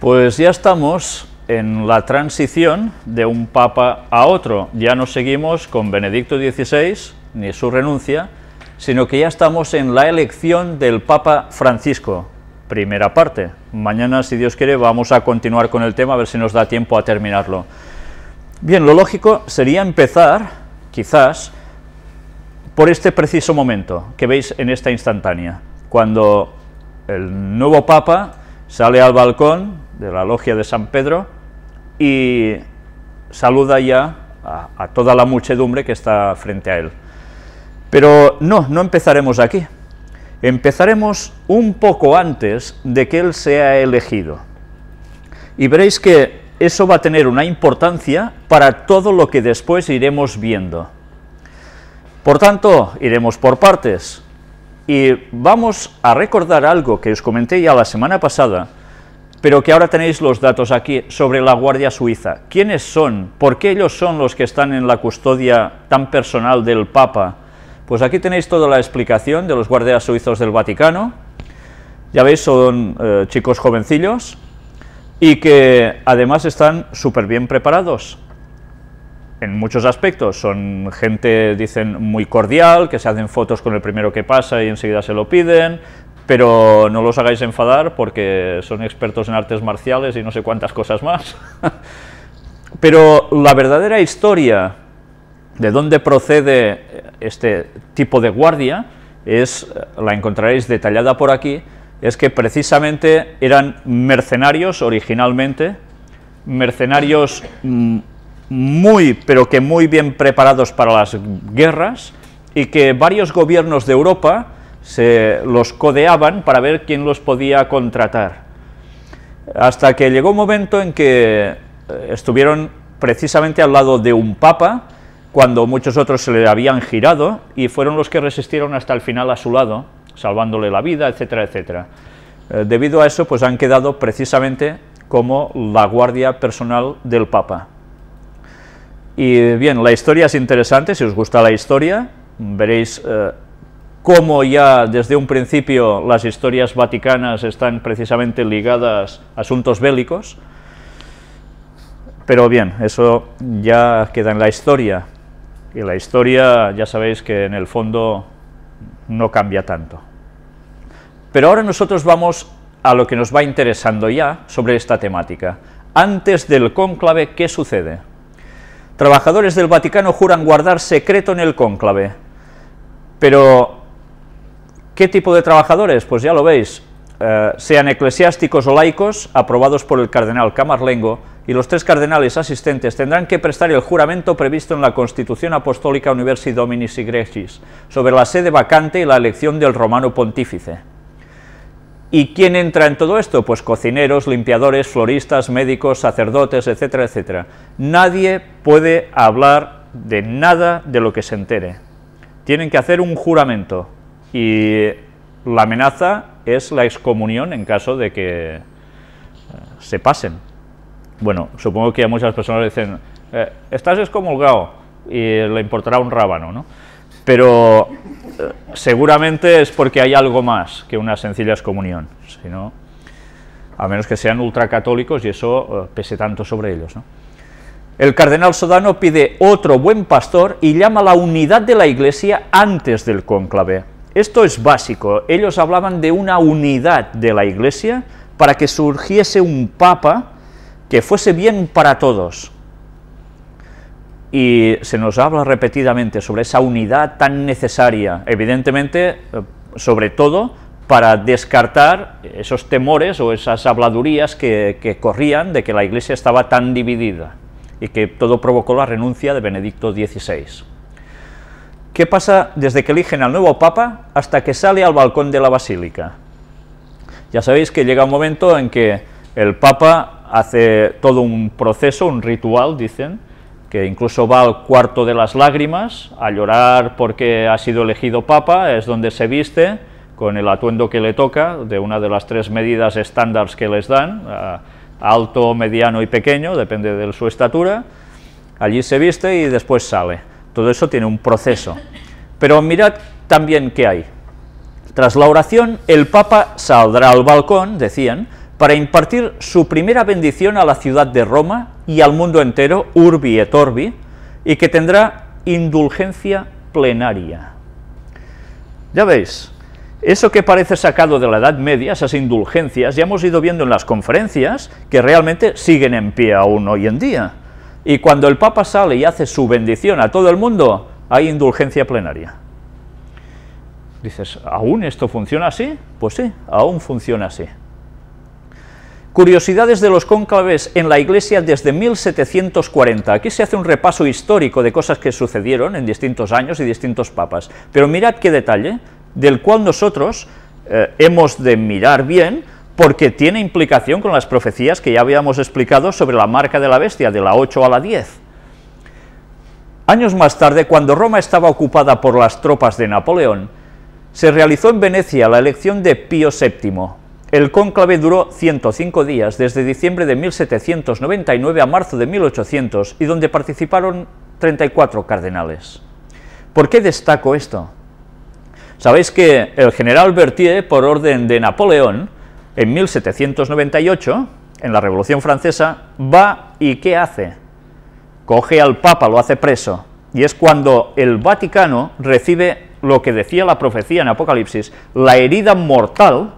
Pues ya estamos en la transición de un papa a otro. Ya no seguimos con Benedicto XVI, ni su renuncia, sino que ya estamos en la elección del Papa Francisco. Primera parte. Mañana, si Dios quiere, vamos a continuar con el tema, a ver si nos da tiempo a terminarlo. Bien, lo lógico sería empezar, quizás, por este preciso momento que veis en esta instantánea, cuando el nuevo Papa sale al balcón de la logia de San Pedro y saluda ya a toda la muchedumbre que está frente a él. Pero no empezaremos aquí, empezaremos un poco antes de que él sea elegido. Y veréis que eso va a tener una importancia para todo lo que después iremos viendo. Por tanto, iremos por partes, y vamos a recordar algo que os comenté ya la semana pasada, pero que ahora tenéis los datos aquí, sobre la Guardia Suiza. ¿Quiénes son? ¿Por qué ellos son los que están en la custodia tan personal del Papa? Pues aquí tenéis toda la explicación de los guardias suizos del Vaticano. Ya veis, son chicos jovencillos, y que además están súper bien preparados. En muchos aspectos, son gente, dicen, muy cordial, que se hacen fotos con el primero que pasa y enseguida se lo piden, pero no los hagáis enfadar porque son expertos en artes marciales y no sé cuántas cosas más. Pero la verdadera historia de dónde procede este tipo de guardia, la encontraréis detallada por aquí, es que precisamente eran mercenarios originalmente, mercenarios pero que muy bien preparados para las guerras, y que varios gobiernos de Europa se los codeaban para ver quién los podía contratar. Hasta que llegó un momento en que estuvieron precisamente al lado de un papa, cuando muchos otros se le habían girado, y fueron los que resistieron hasta el final a su lado, salvándole la vida, etcétera, etcétera. Debido a eso, pues han quedado precisamente como la guardia personal del Papa. Y bien, la historia es interesante. Si os gusta la historia, veréis cómo ya desde un principio las historias vaticanas están precisamente ligadas a asuntos bélicos, pero bien, eso ya queda en la historia, y la historia ya sabéis que en el fondo no cambia tanto. Pero ahora nosotros vamos a lo que nos va interesando ya sobre esta temática. Antes del cónclave, ¿qué sucede? Trabajadores del Vaticano juran guardar secreto en el cónclave. Pero, ¿qué tipo de trabajadores? Pues ya lo veis, sean eclesiásticos o laicos, aprobados por el cardenal Camarlengo, y los 3 cardenales asistentes tendrán que prestar el juramento previsto en la Constitución Apostólica Universi Dominis Gregis, sobre la sede vacante y la elección del romano pontífice. ¿Y quién entra en todo esto? Pues cocineros, limpiadores, floristas, médicos, sacerdotes, etcétera, etcétera. Nadie puede hablar de nada de lo que se entere. Tienen que hacer un juramento, y la amenaza es la excomunión en caso de que se pasen. Bueno, supongo que a muchas personas dicen, estás excomulgado, y le importará un rábano, ¿no? Pero seguramente es porque hay algo más que una sencilla excomunión, si no, a menos que sean ultracatólicos y eso pese tanto sobre ellos, ¿no? El cardenal Sodano pide otro buen pastor y llama a la unidad de la Iglesia antes del cónclave. Esto es básico. Ellos hablaban de una unidad de la Iglesia para que surgiese un papa que fuese bien para todos. Y se nos habla repetidamente sobre esa unidad tan necesaria, evidentemente, sobre todo, para descartar esos temores o esas habladurías que corrían de que la Iglesia estaba tan dividida, y que todo provocó la renuncia de Benedicto XVI. ¿Qué pasa desde que eligen al nuevo Papa hasta que sale al balcón de la Basílica? Ya sabéis que llega un momento en que el Papa hace todo un proceso, un ritual, dicen, que incluso va al cuarto de las lágrimas a llorar porque ha sido elegido Papa, es donde se viste con el atuendo que le toca, de una de las 3 medidas estándares que les dan, alto, mediano y pequeño, depende de su estatura. Allí se viste y después sale. Todo eso tiene un proceso. Pero mirad también qué hay. Tras la oración, el Papa saldrá al balcón, decían, para impartir su primera bendición a la ciudad de Roma y al mundo entero, urbi et orbi, y que tendrá indulgencia plenaria. Ya veis, eso que parece sacado de la Edad Media, esas indulgencias, ya hemos ido viendo en las conferencias que realmente siguen en pie aún hoy en día. Y cuando el Papa sale y hace su bendición a todo el mundo, hay indulgencia plenaria. Dices, ¿aún esto funciona así? Pues sí, aún funciona así. Curiosidades de los cónclaves en la Iglesia desde 1740. Aquí se hace un repaso histórico de cosas que sucedieron en distintos años y distintos papas. Pero mirad qué detalle, del cual nosotros hemos de mirar bien, porque tiene implicación con las profecías que ya habíamos explicado sobre la marca de la bestia, de la 8 a la 10. Años más tarde, cuando Roma estaba ocupada por las tropas de Napoleón, se realizó en Venecia la elección de Pío VII. El cónclave duró 105 días, desde diciembre de 1799 a marzo de 1800, y donde participaron 34 cardenales. ¿Por qué destaco esto? Sabéis que el general Berthier, por orden de Napoleón, en 1798, en la Revolución Francesa, va y ¿qué hace? Coge al Papa, lo hace preso, y es cuando el Vaticano recibe lo que decía la profecía en Apocalipsis, la herida mortal,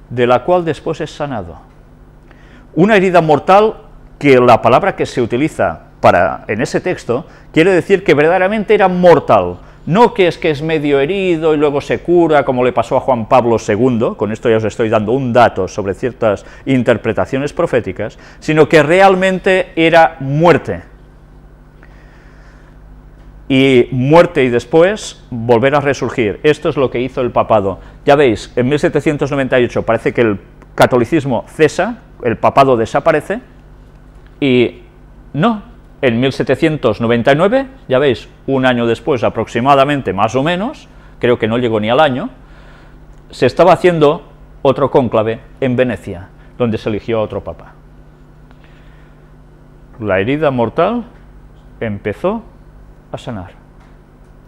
de la cual después es sanado. Una herida mortal que la palabra que se utiliza en ese texto quiere decir que verdaderamente era mortal, no que es medio herido y luego se cura, como le pasó a Juan Pablo II, con esto ya os estoy dando un dato sobre ciertas interpretaciones proféticas, sino que realmente era muerte. Y muerte y después volver a resurgir. Esto es lo que hizo el papado. Ya veis, en 1798 parece que el catolicismo cesa, el papado desaparece, y no, en 1799, ya veis, un año después aproximadamente, más o menos, creo que no llegó ni al año, se estaba haciendo otro cónclave en Venecia, donde se eligió a otro papa. La herida mortal empezó a sanar.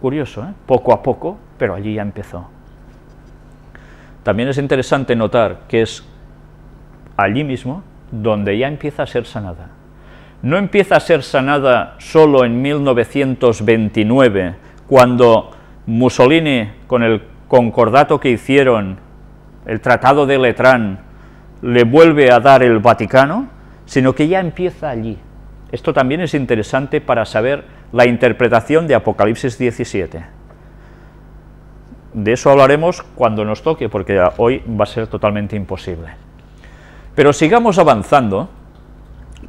Curioso, ¿eh? Poco a poco, pero allí ya empezó. También es interesante notar que es allí mismo donde ya empieza a ser sanada. No empieza a ser sanada solo en 1929, cuando Mussolini, con el concordato que hicieron, el Tratado de Letrán, le vuelve a dar el Vaticano, sino que ya empieza allí. Esto también es interesante para saber la interpretación de Apocalipsis 17. De eso hablaremos cuando nos toque, porque hoy va a ser totalmente imposible. Pero sigamos avanzando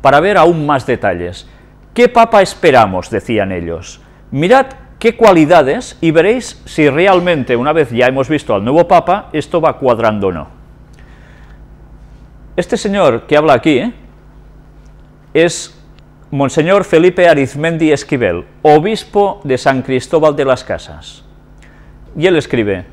para ver aún más detalles. ¿Qué papa esperamos?, decían ellos. Mirad qué cualidades y veréis si realmente, una vez ya hemos visto al nuevo papa, esto va cuadrando o no. Este señor que habla aquí es Monseñor Felipe Arizmendi Esquivel, obispo de San Cristóbal de las Casas. Y él escribe: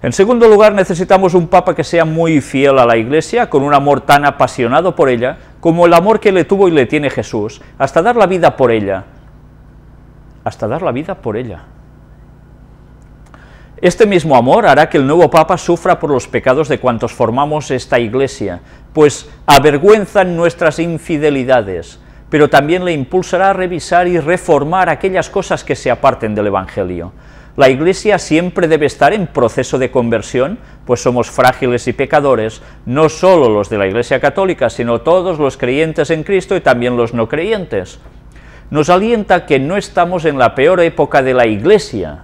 en segundo lugar, necesitamos un papa que sea muy fiel a la Iglesia, con un amor tan apasionado por ella, como el amor que le tuvo y le tiene Jesús, hasta dar la vida por ella. Hasta dar la vida por ella. Este mismo amor hará que el nuevo papa sufra por los pecados de cuantos formamos esta Iglesia, pues avergüenzan nuestras infidelidades, pero también le impulsará a revisar y reformar aquellas cosas que se aparten del Evangelio. La Iglesia siempre debe estar en proceso de conversión, pues somos frágiles y pecadores, no solo los de la Iglesia católica, sino todos los creyentes en Cristo y también los no creyentes. Nos alienta que no estamos en la peor época de la Iglesia,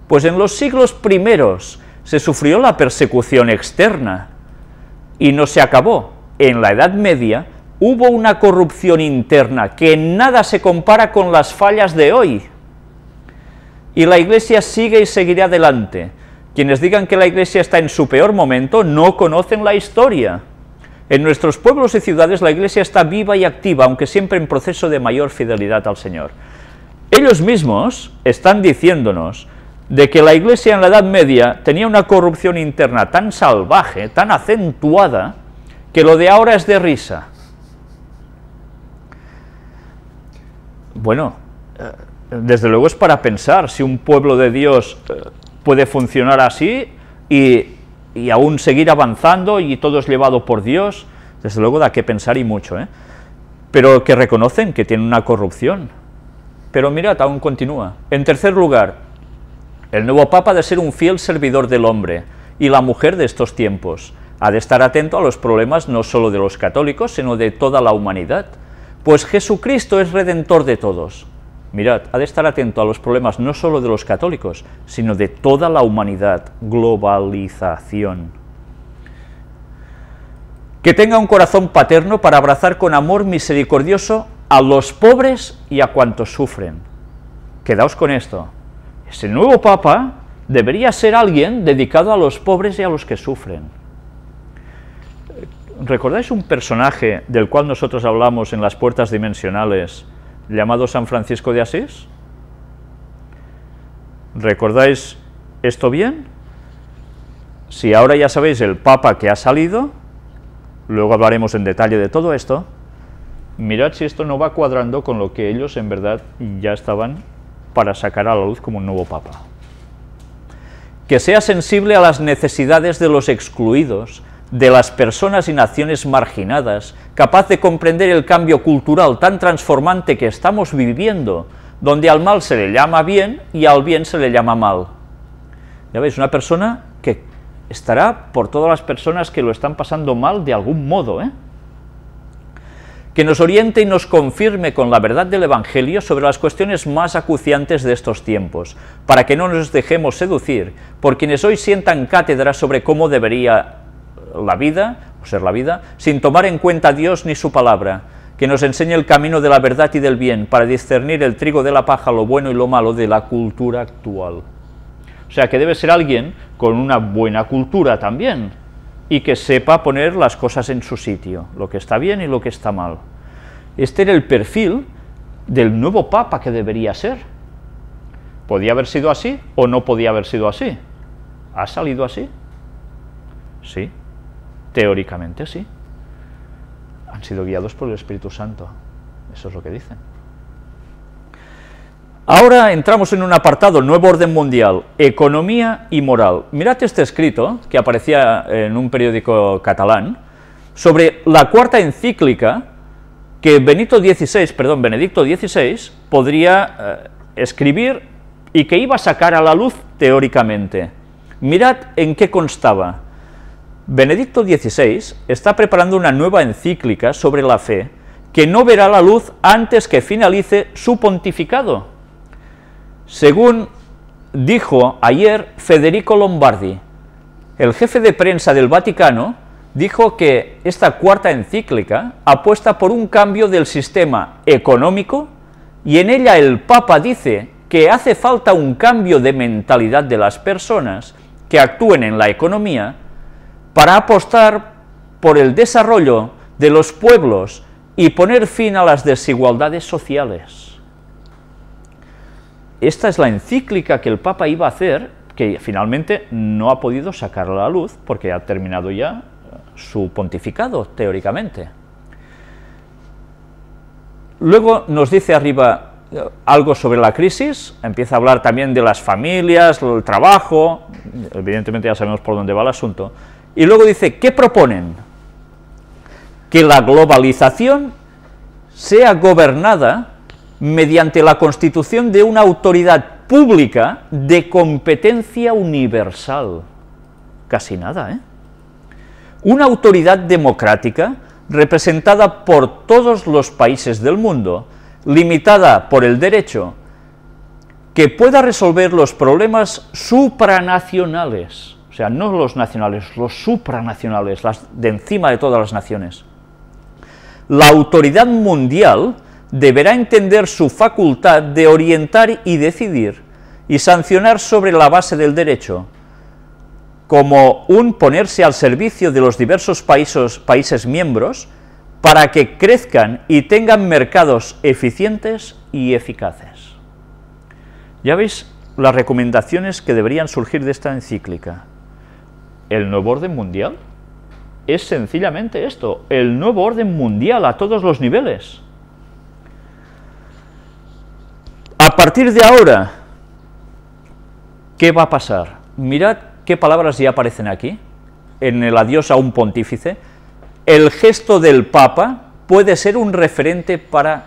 pues en los siglos primeros se sufrió la persecución externa y no se acabó. En la Edad Media hubo una corrupción interna que nada se compara con las fallas de hoy. Y la Iglesia sigue y seguirá adelante. Quienes digan que la Iglesia está en su peor momento no conocen la historia. En nuestros pueblos y ciudades la Iglesia está viva y activa, aunque siempre en proceso de mayor fidelidad al Señor. Ellos mismos están diciéndonos de que la Iglesia en la Edad Media tenía una corrupción interna tan salvaje, tan acentuada, que lo de ahora es de risa. Bueno, desde luego es para pensar si un pueblo de Dios puede funcionar así y y aún seguir avanzando y todo es llevado por Dios, desde luego da que pensar y mucho, pero que reconocen que tienen una corrupción. Pero mirad, aún continúa. En tercer lugar, el nuevo Papa ha de ser un fiel servidor del hombre y la mujer de estos tiempos. Ha de estar atento a los problemas no solo de los católicos, sino de toda la humanidad, pues Jesucristo es redentor de todos. Mirad, ha de estar atento a los problemas no solo de los católicos, sino de toda la humanidad. Globalización. Que tenga un corazón paterno para abrazar con amor misericordioso a los pobres y a cuantos sufren. Quedaos con esto. Ese nuevo Papa debería ser alguien dedicado a los pobres y a los que sufren. ¿Recordáis un personaje del cual nosotros hablamos en las puertas dimensionales, llamado San Francisco de Asís? ¿Recordáis esto bien? Si ahora ya sabéis el Papa que ha salido, luego hablaremos en detalle de todo esto, mirad si esto no va cuadrando con lo que ellos en verdad ya estaban para sacar a la luz como un nuevo Papa. Que sea sensible a las necesidades de los excluidos, de las personas y naciones marginadas, capaz de comprender el cambio cultural tan transformante que estamos viviendo, donde al mal se le llama bien y al bien se le llama mal. Ya veis, una persona que estará por todas las personas que lo están pasando mal de algún modo, que nos oriente y nos confirme con la verdad del Evangelio sobre las cuestiones más acuciantes de estos tiempos, para que no nos dejemos seducir por quienes hoy sientan cátedra sobre cómo debería la vida, o ser la vida, sin tomar en cuenta a Dios ni su palabra, que nos enseñe el camino de la verdad y del bien, para discernir el trigo de la paja, lo bueno y lo malo de la cultura actual. O sea, que debe ser alguien con una buena cultura también, y que sepa poner las cosas en su sitio, lo que está bien y lo que está mal. Este era el perfil del nuevo Papa que debería ser. ¿Podía haber sido así o no podía haber sido así? ¿Ha salido así? Sí. Teóricamente sí. Han sido guiados por el Espíritu Santo. Eso es lo que dicen. Ahora entramos en un apartado, nuevo orden mundial, economía y moral. Mirad este escrito, que aparecía en un periódico catalán, sobre la cuarta encíclica que Benedicto XVI podría escribir y que iba a sacar a la luz teóricamente. Mirad en qué constaba. Benedicto XVI está preparando una nueva encíclica sobre la fe que no verá la luz antes que finalice su pontificado. Según dijo ayer Federico Lombardi, el jefe de prensa del Vaticano, dijo que esta cuarta encíclica apuesta por un cambio del sistema económico y en ella el Papa dice que hace falta un cambio de mentalidad de las personas que actúen en la economía para apostar por el desarrollo de los pueblos y poner fin a las desigualdades sociales. Esta es la encíclica que el Papa iba a hacer, que finalmente no ha podido sacarla a la luz, porque ha terminado ya su pontificado, teóricamente. Luego nos dice arriba algo sobre la crisis, empieza a hablar también de las familias, el trabajo, evidentemente ya sabemos por dónde va el asunto, y luego dice, ¿qué proponen? Que la globalización sea gobernada mediante la constitución de una autoridad pública de competencia universal. Casi nada, Una autoridad democrática representada por todos los países del mundo, limitada por el derecho, que pueda resolver los problemas supranacionales, o sea, no los nacionales, los supranacionales, las de encima de todas las naciones. La autoridad mundial deberá entender su facultad de orientar y decidir y sancionar sobre la base del derecho, como un ponerse al servicio de los diversos países miembros para que crezcan y tengan mercados eficientes y eficaces. Ya veis las recomendaciones que deberían surgir de esta encíclica. El nuevo orden mundial es sencillamente esto, el nuevo orden mundial a todos los niveles. A partir de ahora, ¿qué va a pasar? Mirad qué palabras ya aparecen aquí. en el adiós a un pontífice, el gesto del Papa puede ser un referente para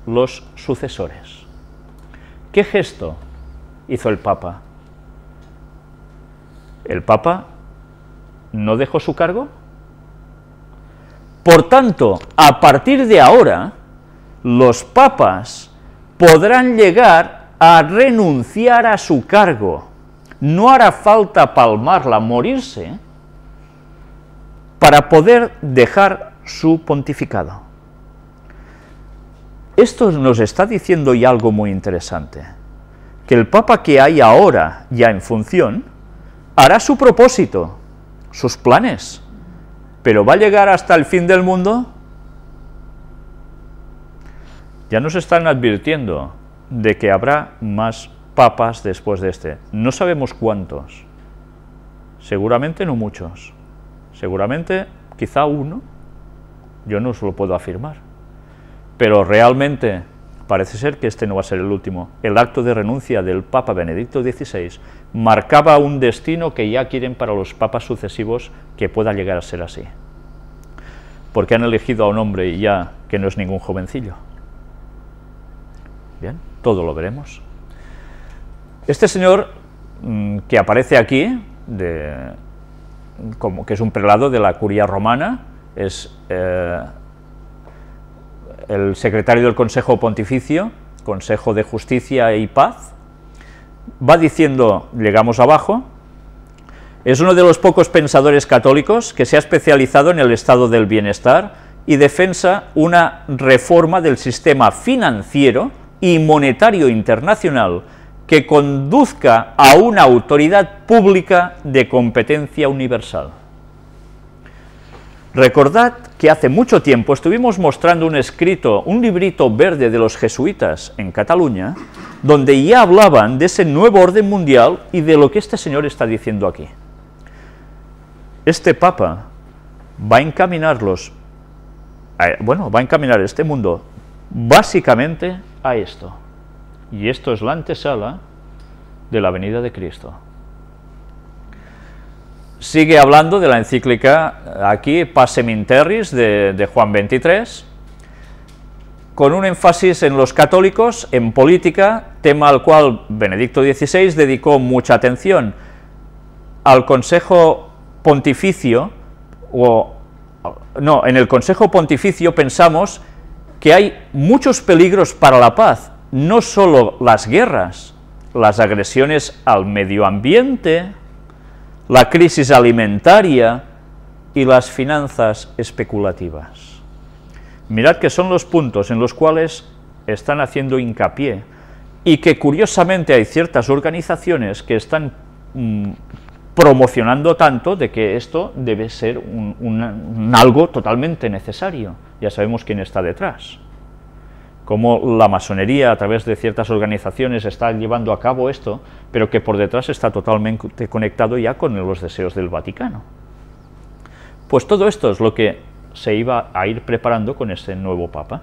los sucesores. ¿Qué gesto hizo el Papa? ¿El Papa no dejó su cargo? Por tanto, a partir de ahora, los papas podrán llegar a renunciar a su cargo. No hará falta palmarla, morirse, para poder dejar su pontificado. Esto nos está diciendo ya algo muy interesante, que el Papa que hay ahora ya en función hará su propósito, sus planes, pero ¿va a llegar hasta el fin del mundo? Ya nos están advirtiendo de que habrá más papas después de este. No sabemos cuántos, seguramente no muchos, seguramente quizá uno, yo no os lo puedo afirmar, pero realmente parece ser que este no va a ser el último. El acto de renuncia del Papa Benedicto XVI marcaba un destino que ya quieren para los papas sucesivos que pueda llegar a ser así, porque han elegido a un hombre ya que no es ningún jovencillo. Bien, todo lo veremos. Este señor que aparece aquí, como que es un prelado de la curia romana, es el secretario del Consejo Pontificio, Consejo de Justicia y Paz, va diciendo, llegamos abajo, es uno de los pocos pensadores católicos que se ha especializado en el estado del bienestar y defensa una reforma del sistema financiero y monetario internacional que conduzca a una autoridad pública de competencia universal. Recordad que hace mucho tiempo estuvimos mostrando un librito verde de los jesuitas en Cataluña, donde ya hablaban de ese nuevo orden mundial y de lo que este señor está diciendo aquí. Este Papa va a encaminarlos, va a encaminar este mundo básicamente a esto, y esto es la antesala de la venida de Cristo. Sigue hablando de la encíclica aquí, Pacem in Terris, de Juan XXIII, con un énfasis en los católicos, en política, tema al cual Benedicto XVI dedicó mucha atención. Al Consejo Pontificio, en el Consejo Pontificio pensamos que hay muchos peligros para la paz, no solo las guerras, las agresiones al medio ambiente, la crisis alimentaria y las finanzas especulativas. Mirad que son los puntos en los cuales están haciendo hincapié y que curiosamente hay ciertas organizaciones que están promocionando tanto de que esto debe ser algo totalmente necesario. Ya sabemos quién está detrás. Cómo la masonería, a través de ciertas organizaciones, está llevando a cabo esto, pero que por detrás está totalmente conectado ya con los deseos del Vaticano. Pues todo esto es lo que se iba a ir preparando con este nuevo Papa.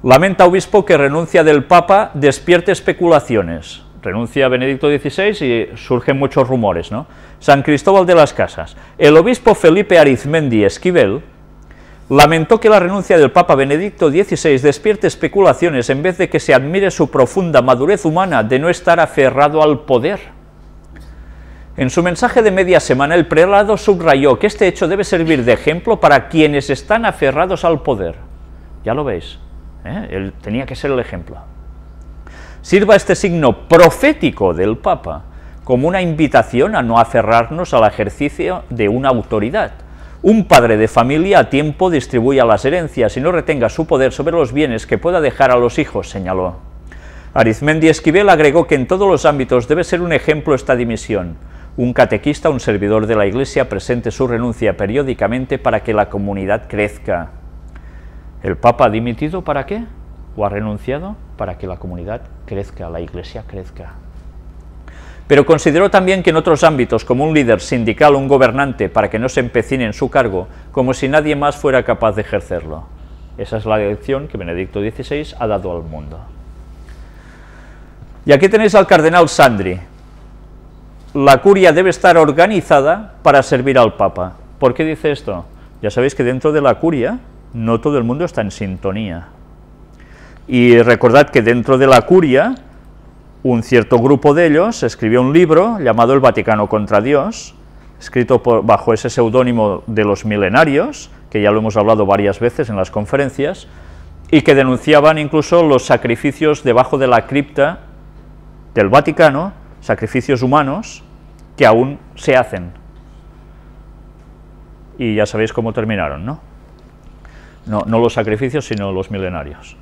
Lamenta obispo que renuncia del Papa despierte especulaciones. Renuncia Benedicto XVI y surgen muchos rumores, ¿no? San Cristóbal de las Casas. El obispo Felipe Arizmendi Esquivel lamentó que la renuncia del Papa Benedicto XVI despierte especulaciones en vez de que se admire su profunda madurez humana de no estar aferrado al poder. En su mensaje de media semana, el prelado subrayó que este hecho debe servir de ejemplo para quienes están aferrados al poder. Ya lo veis, él tenía que ser el ejemplo. Sirva este signo profético del Papa como una invitación a no aferrarnos al ejercicio de una autoridad. Un padre de familia a tiempo distribuya las herencias y no retenga su poder sobre los bienes que pueda dejar a los hijos, señaló. Arizmendi Esquivel agregó que en todos los ámbitos debe ser un ejemplo esta dimisión. Un catequista, un servidor de la Iglesia, presente su renuncia periódicamente para que la comunidad crezca. ¿El Papa ha dimitido para qué? ¿O ha renunciado? Para que la comunidad crezca, la Iglesia crezca. Pero consideró también que en otros ámbitos, como un líder sindical o un gobernante, para que no se empecine en su cargo, como si nadie más fuera capaz de ejercerlo. Esa es la lección que Benedicto XVI ha dado al mundo. Y aquí tenéis al cardenal Sandri. la curia debe estar organizada para servir al Papa. ¿Por qué dice esto? Ya sabéis que dentro de la curia no todo el mundo está en sintonía. Y recordad que dentro de la curia, un cierto grupo de ellos escribió un libro llamado El Vaticano contra Dios, escrito bajo ese seudónimo de los milenarios, que ya lo hemos hablado varias veces en las conferencias, y que denunciaban incluso los sacrificios debajo de la cripta del Vaticano, sacrificios humanos que aún se hacen. Y ya sabéis cómo terminaron, ¿no? No los sacrificios, sino los milenarios.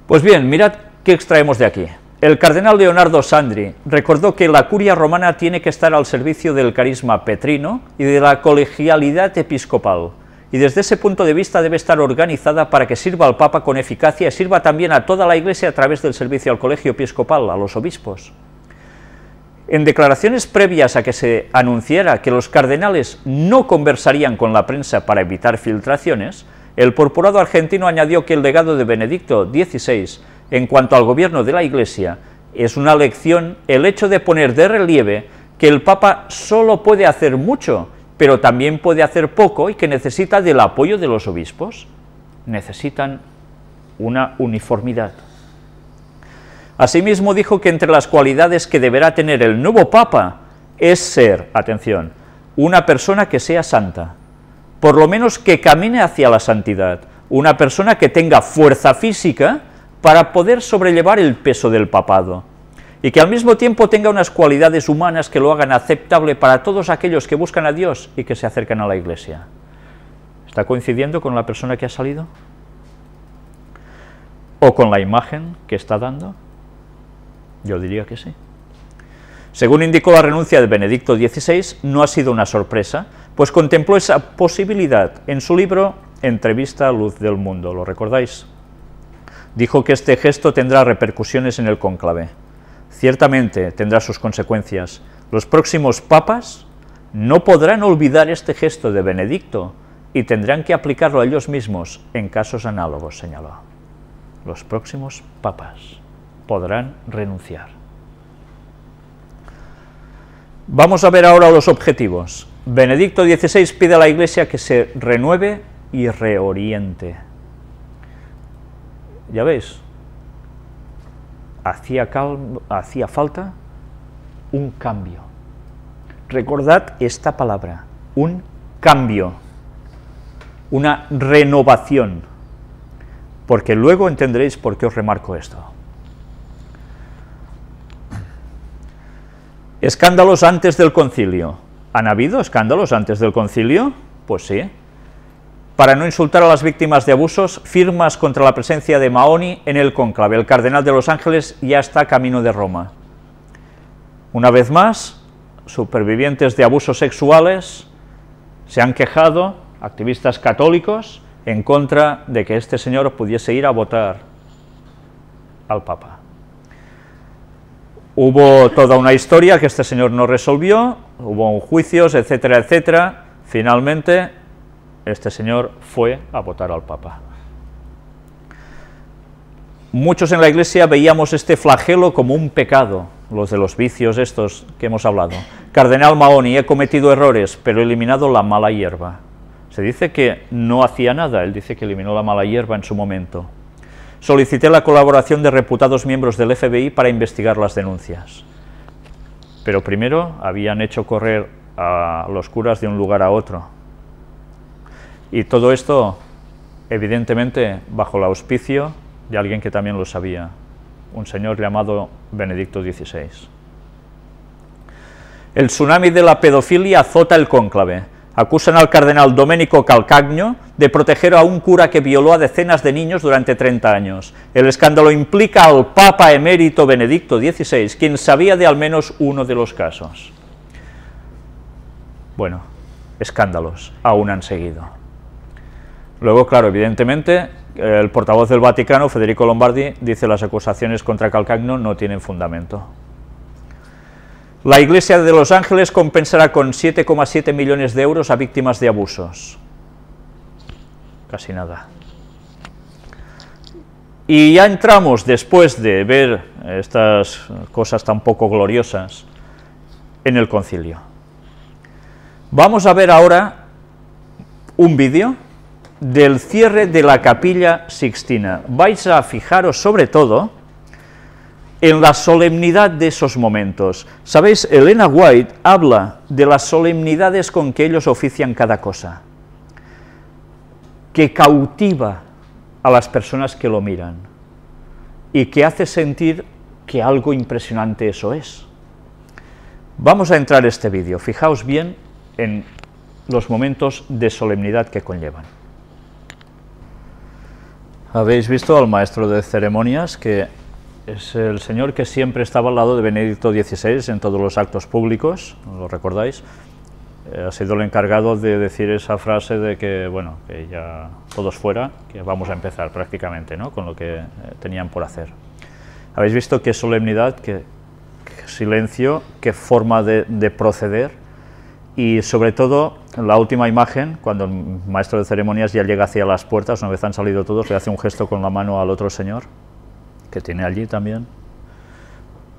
Pues bien, mirad qué extraemos de aquí. El cardenal Leonardo Sandri recordó que la curia romana tiene que estar al servicio del carisma petrino y de la colegialidad episcopal, y desde ese punto de vista debe estar organizada para que sirva al Papa con eficacia y sirva también a toda la Iglesia a través del servicio al colegio episcopal, a los obispos. En declaraciones previas a que se anunciara que los cardenales no conversarían con la prensa para evitar filtraciones, el purpurado argentino añadió que el legado de Benedicto XVI en cuanto al gobierno de la Iglesia es una lección el hecho de poner de relieve que el Papa solo puede hacer mucho, pero también puede hacer poco y que necesita del apoyo de los obispos. Necesitan una uniformidad. Asimismo dijo que entre las cualidades que deberá tener el nuevo Papa es ser, atención, una persona que sea santa, por lo menos que camine hacia la santidad, una persona que tenga fuerza física para poder sobrellevar el peso del papado, y que al mismo tiempo tenga unas cualidades humanas que lo hagan aceptable para todos aquellos que buscan a Dios y que se acercan a la Iglesia. ¿Está coincidiendo con la persona que ha salido? ¿O con la imagen que está dando? Yo diría que sí. Según indicó la renuncia de Benedicto XVI, no ha sido una sorpresa, pues contempló esa posibilidad en su libro Entrevista a Luz del Mundo, ¿lo recordáis? Dijo que este gesto tendrá repercusiones en el cónclave. Ciertamente tendrá sus consecuencias. Los próximos papas no podrán olvidar este gesto de Benedicto y tendrán que aplicarlo a ellos mismos en casos análogos, señaló. Los próximos papas podrán renunciar. Vamos a ver ahora los objetivos. Benedicto XVI pide a la Iglesia que se renueve y reoriente. Ya veis, hacía falta un cambio. Recordad esta palabra, un cambio, una renovación, porque luego entenderéis por qué os remarco esto. Escándalos antes del concilio. ¿Han habido escándalos antes del concilio? Pues sí. Para no insultar a las víctimas de abusos, firmas contra la presencia de Mahony en el cónclave. El cardenal de Los Ángeles ya está camino de Roma. Una vez más, supervivientes de abusos sexuales se han quejado, activistas católicos, en contra de que este señor pudiese ir a votar al Papa. Hubo toda una historia que este señor no resolvió, hubo juicios, etcétera, etcétera. Finalmente, este señor fue a votar al Papa. Muchos en la Iglesia veíamos este flagelo como un pecado, los de los vicios estos que hemos hablado. Cardenal Mahony, he cometido errores, pero he eliminado la mala hierba. Se dice que no hacía nada, él dice que eliminó la mala hierba en su momento. Solicité la colaboración de reputados miembros del FBI para investigar las denuncias. Pero primero habían hecho correr a los curas de un lugar a otro. Y todo esto, evidentemente, bajo el auspicio de alguien que también lo sabía, un señor llamado Benedicto XVI. El tsunami de la pedofilia azota el cónclave. Acusan al cardenal Domenico Calcagno de proteger a un cura que violó a decenas de niños durante 30 años. El escándalo implica al Papa emérito Benedicto XVI, quien sabía de al menos uno de los casos. Bueno, escándalos aún han seguido. Luego, claro, evidentemente, el portavoz del Vaticano, Federico Lombardi, dice que las acusaciones contra Calcagno no tienen fundamento. La Iglesia de Los Ángeles compensará con 7,7 millones de euros a víctimas de abusos. Casi nada. Y ya entramos, después de ver estas cosas tan poco gloriosas, en el concilio. Vamos a ver ahora un vídeo del cierre de la Capilla Sixtina. Vais a fijaros sobre todo en la solemnidad de esos momentos. Sabéis, Elena White habla de las solemnidades con que ellos ofician cada cosa, que cautiva a las personas que lo miran y que hace sentir que algo impresionante eso es. Vamos a entrar en este vídeo, fijaos bien en los momentos de solemnidad que conllevan. Habéis visto al maestro de ceremonias, que es el señor que siempre estaba al lado de Benedicto XVI en todos los actos públicos, ¿lo recordáis? Ha sido el encargado de decir esa frase de que, bueno, que ya todos fuera, que vamos a empezar prácticamente, ¿no?, con lo que tenían por hacer. Habéis visto qué solemnidad, qué silencio, qué forma de proceder, y sobre todo la última imagen, cuando el maestro de ceremonias ya llega hacia las puertas, una vez han salido todos, le hace un gesto con la mano al otro señor, que tiene allí también,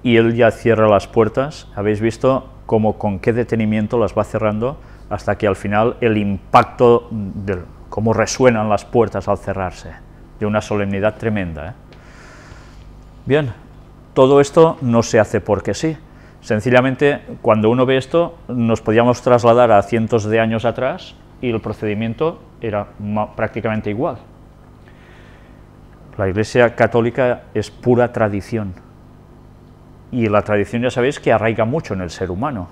y él ya cierra las puertas. Habéis visto cómo, con qué detenimiento las va cerrando, hasta que al final el impacto de cómo resuenan las puertas al cerrarse, de una solemnidad tremenda, ¿eh? Bien, todo esto no se hace porque sí. Sencillamente, cuando uno ve esto, nos podíamos trasladar a cientos de años atrás y el procedimiento era prácticamente igual. La Iglesia católica es pura tradición, y la tradición ya sabéis que arraiga mucho en el ser humano.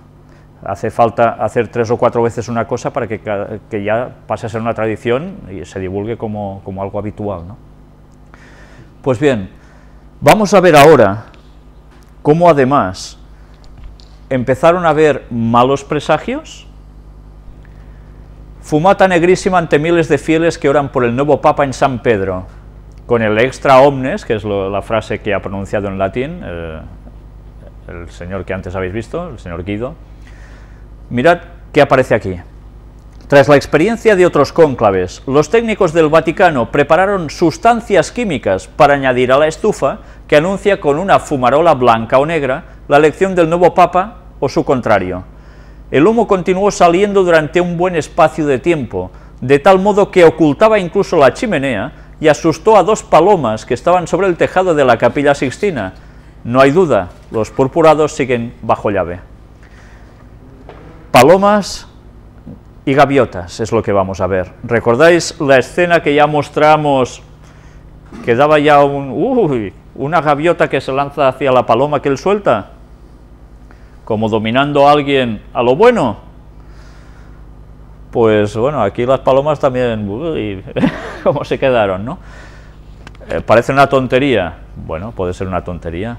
Hace falta hacer 3 o 4 veces una cosa para que ya pase a ser una tradición y se divulgue como algo habitual, ¿no? Pues bien, vamos a ver ahora cómo además empezaron a haber malos presagios, fumata negrísima ante miles de fieles que oran por el nuevo Papa en San Pedro, con el extra omnes, que es la frase que ha pronunciado en latín el señor que antes habéis visto, el señor Guido. Mirad qué aparece aquí. Tras la experiencia de otros cónclaves, los técnicos del Vaticano prepararon sustancias químicas para añadir a la estufa que anuncia con una fumarola blanca o negra la elección del nuevo Papa o su contrario. El humo continuó saliendo durante un buen espacio de tiempo, de tal modo que ocultaba incluso la chimenea y asustó a 2 palomas que estaban sobre el tejado de la Capilla Sixtina. No hay duda, los purpurados siguen bajo llave. Palomas y gaviotas es lo que vamos a ver. ¿Recordáis la escena que ya mostramos, que daba ya una gaviota que se lanza hacia la paloma que él suelta, como dominando a alguien a lo bueno? Pues bueno, aquí las palomas también, cómo se quedaron, ¿no? Parece una tontería, bueno, puede ser una tontería,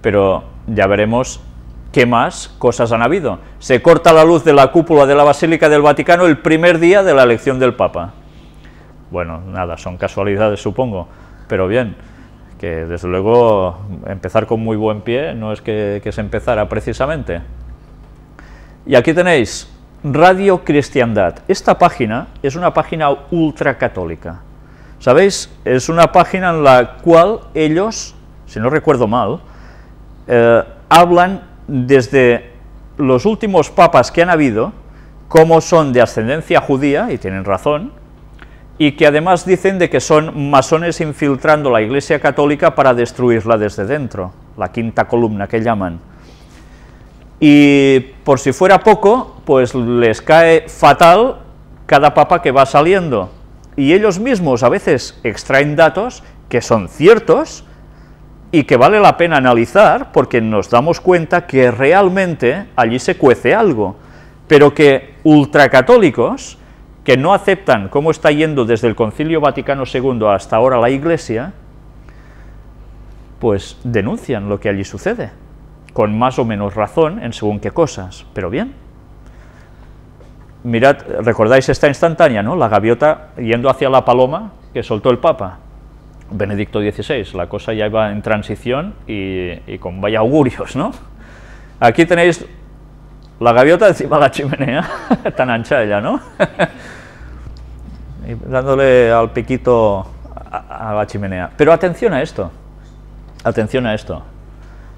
pero ya veremos qué más cosas han habido. Se corta la luz de la cúpula de la Basílica del Vaticano el primer día de la elección del Papa. Bueno, nada, son casualidades, supongo, pero bien, que desde luego empezar con muy buen pie no es que se empezara precisamente. Y aquí tenéis Radio Cristiandad. Esta página es una página ultracatólica. ¿Sabéis? Es una página en la cual ellos, si no recuerdo mal, hablan desde los últimos papas que han habido, cómo son de ascendencia judía, y tienen razón, y que además dicen de que son masones infiltrando la Iglesia católica para destruirla desde dentro, la quinta columna que llaman. Y por si fuera poco, pues les cae fatal cada papa que va saliendo, y ellos mismos a veces extraen datos que son ciertos y que vale la pena analizar, porque nos damos cuenta que realmente allí se cuece algo, pero que ultracatólicos, que no aceptan cómo está yendo desde el Concilio Vaticano II hasta ahora la Iglesia, pues denuncian lo que allí sucede, con más o menos razón en según qué cosas, pero bien. Mirad, recordáis esta instantánea, ¿no?, la gaviota yendo hacia la paloma que soltó el Papa Benedicto XVI, la cosa ya iba en transición y con vaya augurios, ¿no? Aquí tenéis la gaviota encima de la chimenea, tan ancha ella, ¿no? Y dándole al piquito a la chimenea. Pero atención a esto,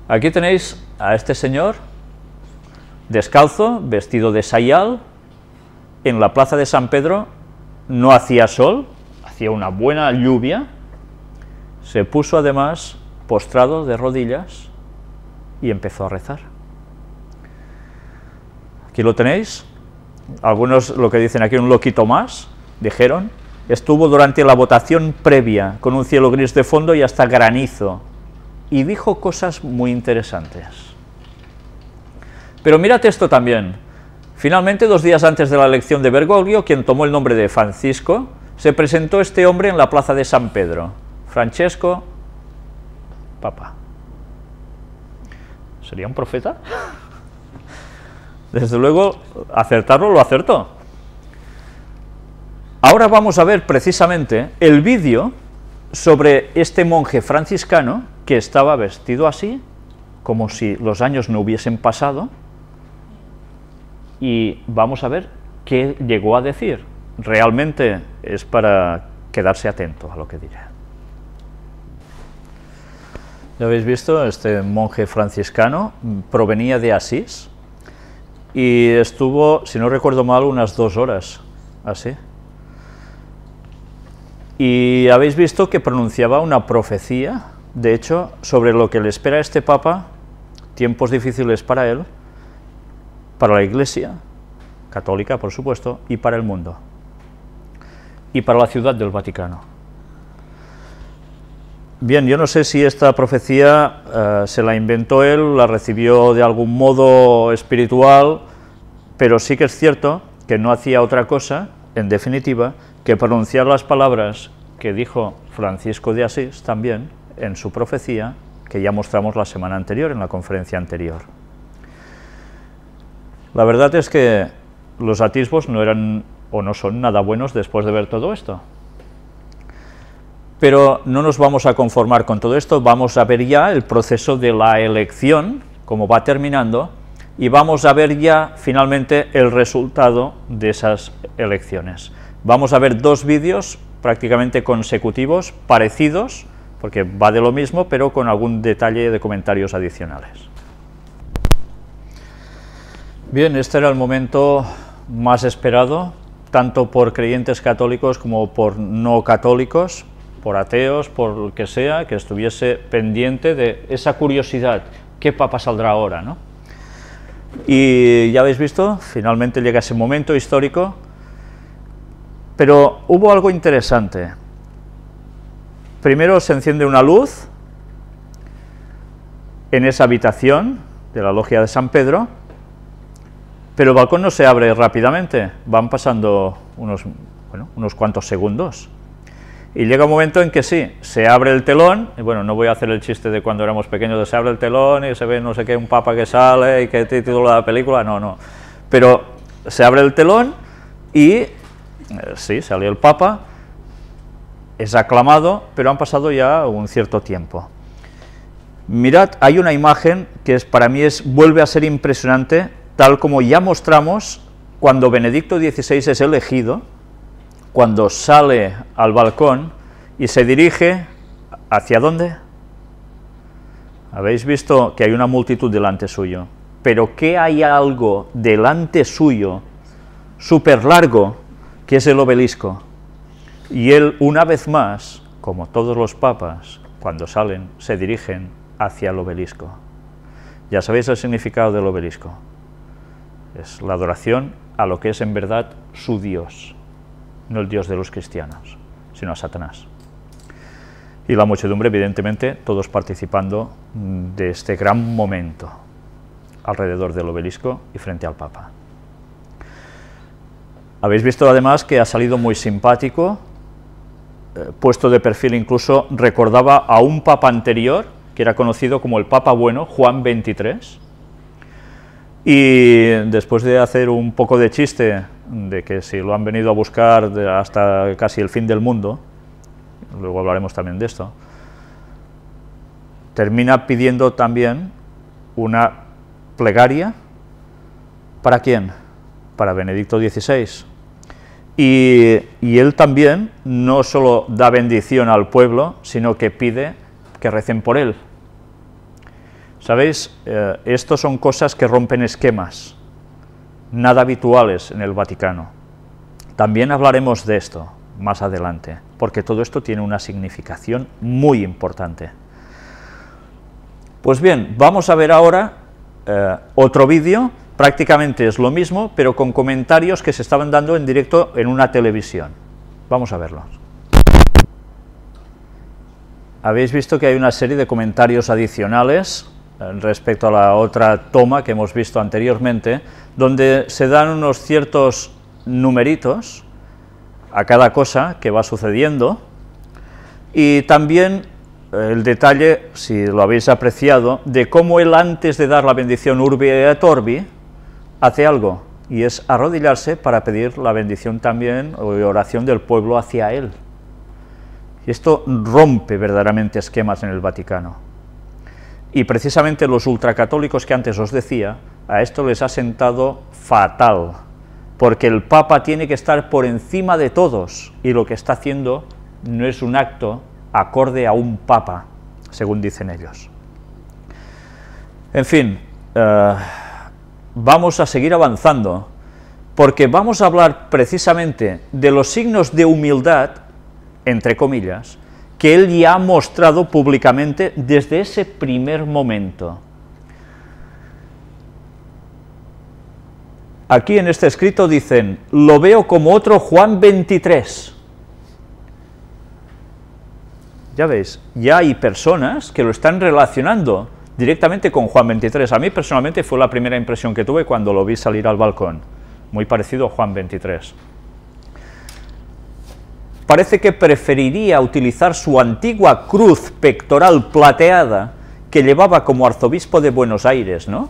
aquí tenéis a este señor descalzo, vestido de sayal, en la plaza de San Pedro, no hacía sol, hacía una buena lluvia, se puso además postrado de rodillas y empezó a rezar. Aquí lo tenéis, algunos lo que dicen aquí un loquito más, dijeron, estuvo durante la votación previa con un cielo gris de fondo y hasta granizo, y dijo cosas muy interesantes. Pero mírate esto también, finalmente 2 días antes de la elección de Bergoglio, quien tomó el nombre de Francisco, se presentó este hombre en la plaza de San Pedro, Francesco, Papa. ¿Sería un profeta? Desde luego, acertarlo lo acertó. Ahora vamos a ver precisamente el vídeo sobre este monje franciscano que estaba vestido así, como si los años no hubiesen pasado, y vamos a ver qué llegó a decir. Realmente es para quedarse atento a lo que diré. Ya habéis visto, este monje franciscano provenía de Asís y estuvo, si no recuerdo mal, unas 2 horas así. Y habéis visto que pronunciaba una profecía, de hecho, sobre lo que le espera a este Papa, tiempos difíciles para él, para la Iglesia católica, por supuesto, y para el mundo, y para la ciudad del Vaticano. Bien, yo no sé si esta profecía se la inventó él, la recibió de algún modo espiritual, pero sí que es cierto que no hacía otra cosa, en definitiva, que pronunciar las palabras que dijo Francisco de Asís también en su profecía, que ya mostramos la semana anterior, en la conferencia anterior. La verdad es que los atisbos no eran o no son nada buenos después de ver todo esto. Pero no nos vamos a conformar con todo esto, vamos a ver ya el proceso de la elección, cómo va terminando, y vamos a ver ya finalmente el resultado de esas elecciones. Vamos a ver 2 vídeos prácticamente consecutivos, parecidos, porque va de lo mismo, pero con algún detalle de comentarios adicionales. Bien, este era el momento más esperado, tanto por creyentes católicos como por no católicos, por ateos, por lo que sea, que estuviese pendiente de esa curiosidad, ¿qué papa saldrá ahora, no? Y ya habéis visto, finalmente llega ese momento histórico, pero hubo algo interesante. Primero se enciende una luz en esa habitación de la logia de San Pedro, pero el balcón no se abre rápidamente, van pasando unos cuantos segundos. Y llega un momento en que sí, se abre el telón, y bueno, no voy a hacer el chiste de cuando éramos pequeños, de se abre el telón y se ve no sé qué, un papa que sale y qué título de la película, no. Pero se abre el telón y sí, salió el papa, es aclamado, pero han pasado ya un cierto tiempo. Mirad, hay una imagen que para mí vuelve a ser impresionante, tal como ya mostramos cuando Benedicto XVI es elegido, cuando sale al balcón y se dirige, ¿hacia dónde? Habéis visto que hay una multitud delante suyo, pero que hay algo delante suyo, súper largo, que es el obelisco. Y él, una vez más, como todos los papas, cuando salen, se dirigen hacia el obelisco. Ya sabéis el significado del obelisco. Es la adoración a lo que es en verdad su Dios. No el Dios de los cristianos, sino a Satanás. Y la muchedumbre, evidentemente, todos participando de este gran momento, alrededor del obelisco y frente al Papa. Habéis visto además que ha salido muy simpático, puesto de perfil incluso, recordaba a un Papa anterior, que era conocido como el Papa Bueno, Juan XXIII, y después de hacer un poco de chiste de que si lo han venido a buscar hasta casi el fin del mundo, luego hablaremos también de esto, termina pidiendo también una plegaria, ¿para quién? Para Benedicto XVI. Y él también no solo da bendición al pueblo, sino que pide que recen por él. ¿Sabéis? Estos son cosas que rompen esquemas. nada habituales en el Vaticano. También hablaremos de esto más adelante, porque todo esto tiene una significación muy importante. Pues bien, vamos a ver ahora otro vídeo, prácticamente es lo mismo, pero con comentarios que se estaban dando en directo en una televisión. Vamos a verlos. Habéis visto que hay una serie de comentarios adicionales respecto a la otra toma que hemos visto anteriormente, donde se dan unos ciertos numeritos a cada cosa que va sucediendo, y también el detalle, si lo habéis apreciado, de cómo él antes de dar la bendición Urbi et Orbi, hace algo, y es arrodillarse para pedir la bendición también, o oración del pueblo hacia él. Y esto rompe verdaderamente esquemas en el Vaticano. Y precisamente los ultracatólicos que antes os decía, a esto les ha sentado fatal, porque el Papa tiene que estar por encima de todos, y lo que está haciendo no es un acto acorde a un Papa, según dicen ellos. En fin, vamos a seguir avanzando, porque vamos a hablar precisamente de los signos de humildad, entre comillas, que él ya ha mostrado públicamente desde ese primer momento. Aquí en este escrito dicen, lo veo como otro Juan 23. Ya veis, ya hay personas que lo están relacionando directamente con Juan 23. A mí personalmente fue la primera impresión que tuve cuando lo vi salir al balcón, muy parecido a Juan 23. Parece que preferiría utilizar su antigua cruz pectoral plateada que llevaba como arzobispo de Buenos Aires, ¿no?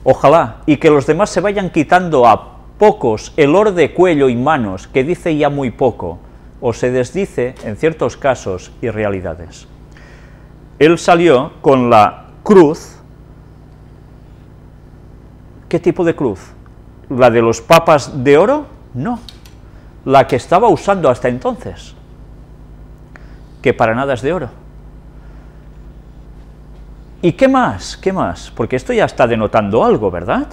Ojalá, y que los demás se vayan quitando a pocos el oro de cuello y manos, que dice ya muy poco, o se desdice en ciertos casos y realidades. Él salió con la cruz. ¿Qué tipo de cruz? ¿La de los papas de oro? No. La que estaba usando hasta entonces, que para nada es de oro. ¿Y qué más? ¿Qué más? Porque esto ya está denotando algo, ¿verdad?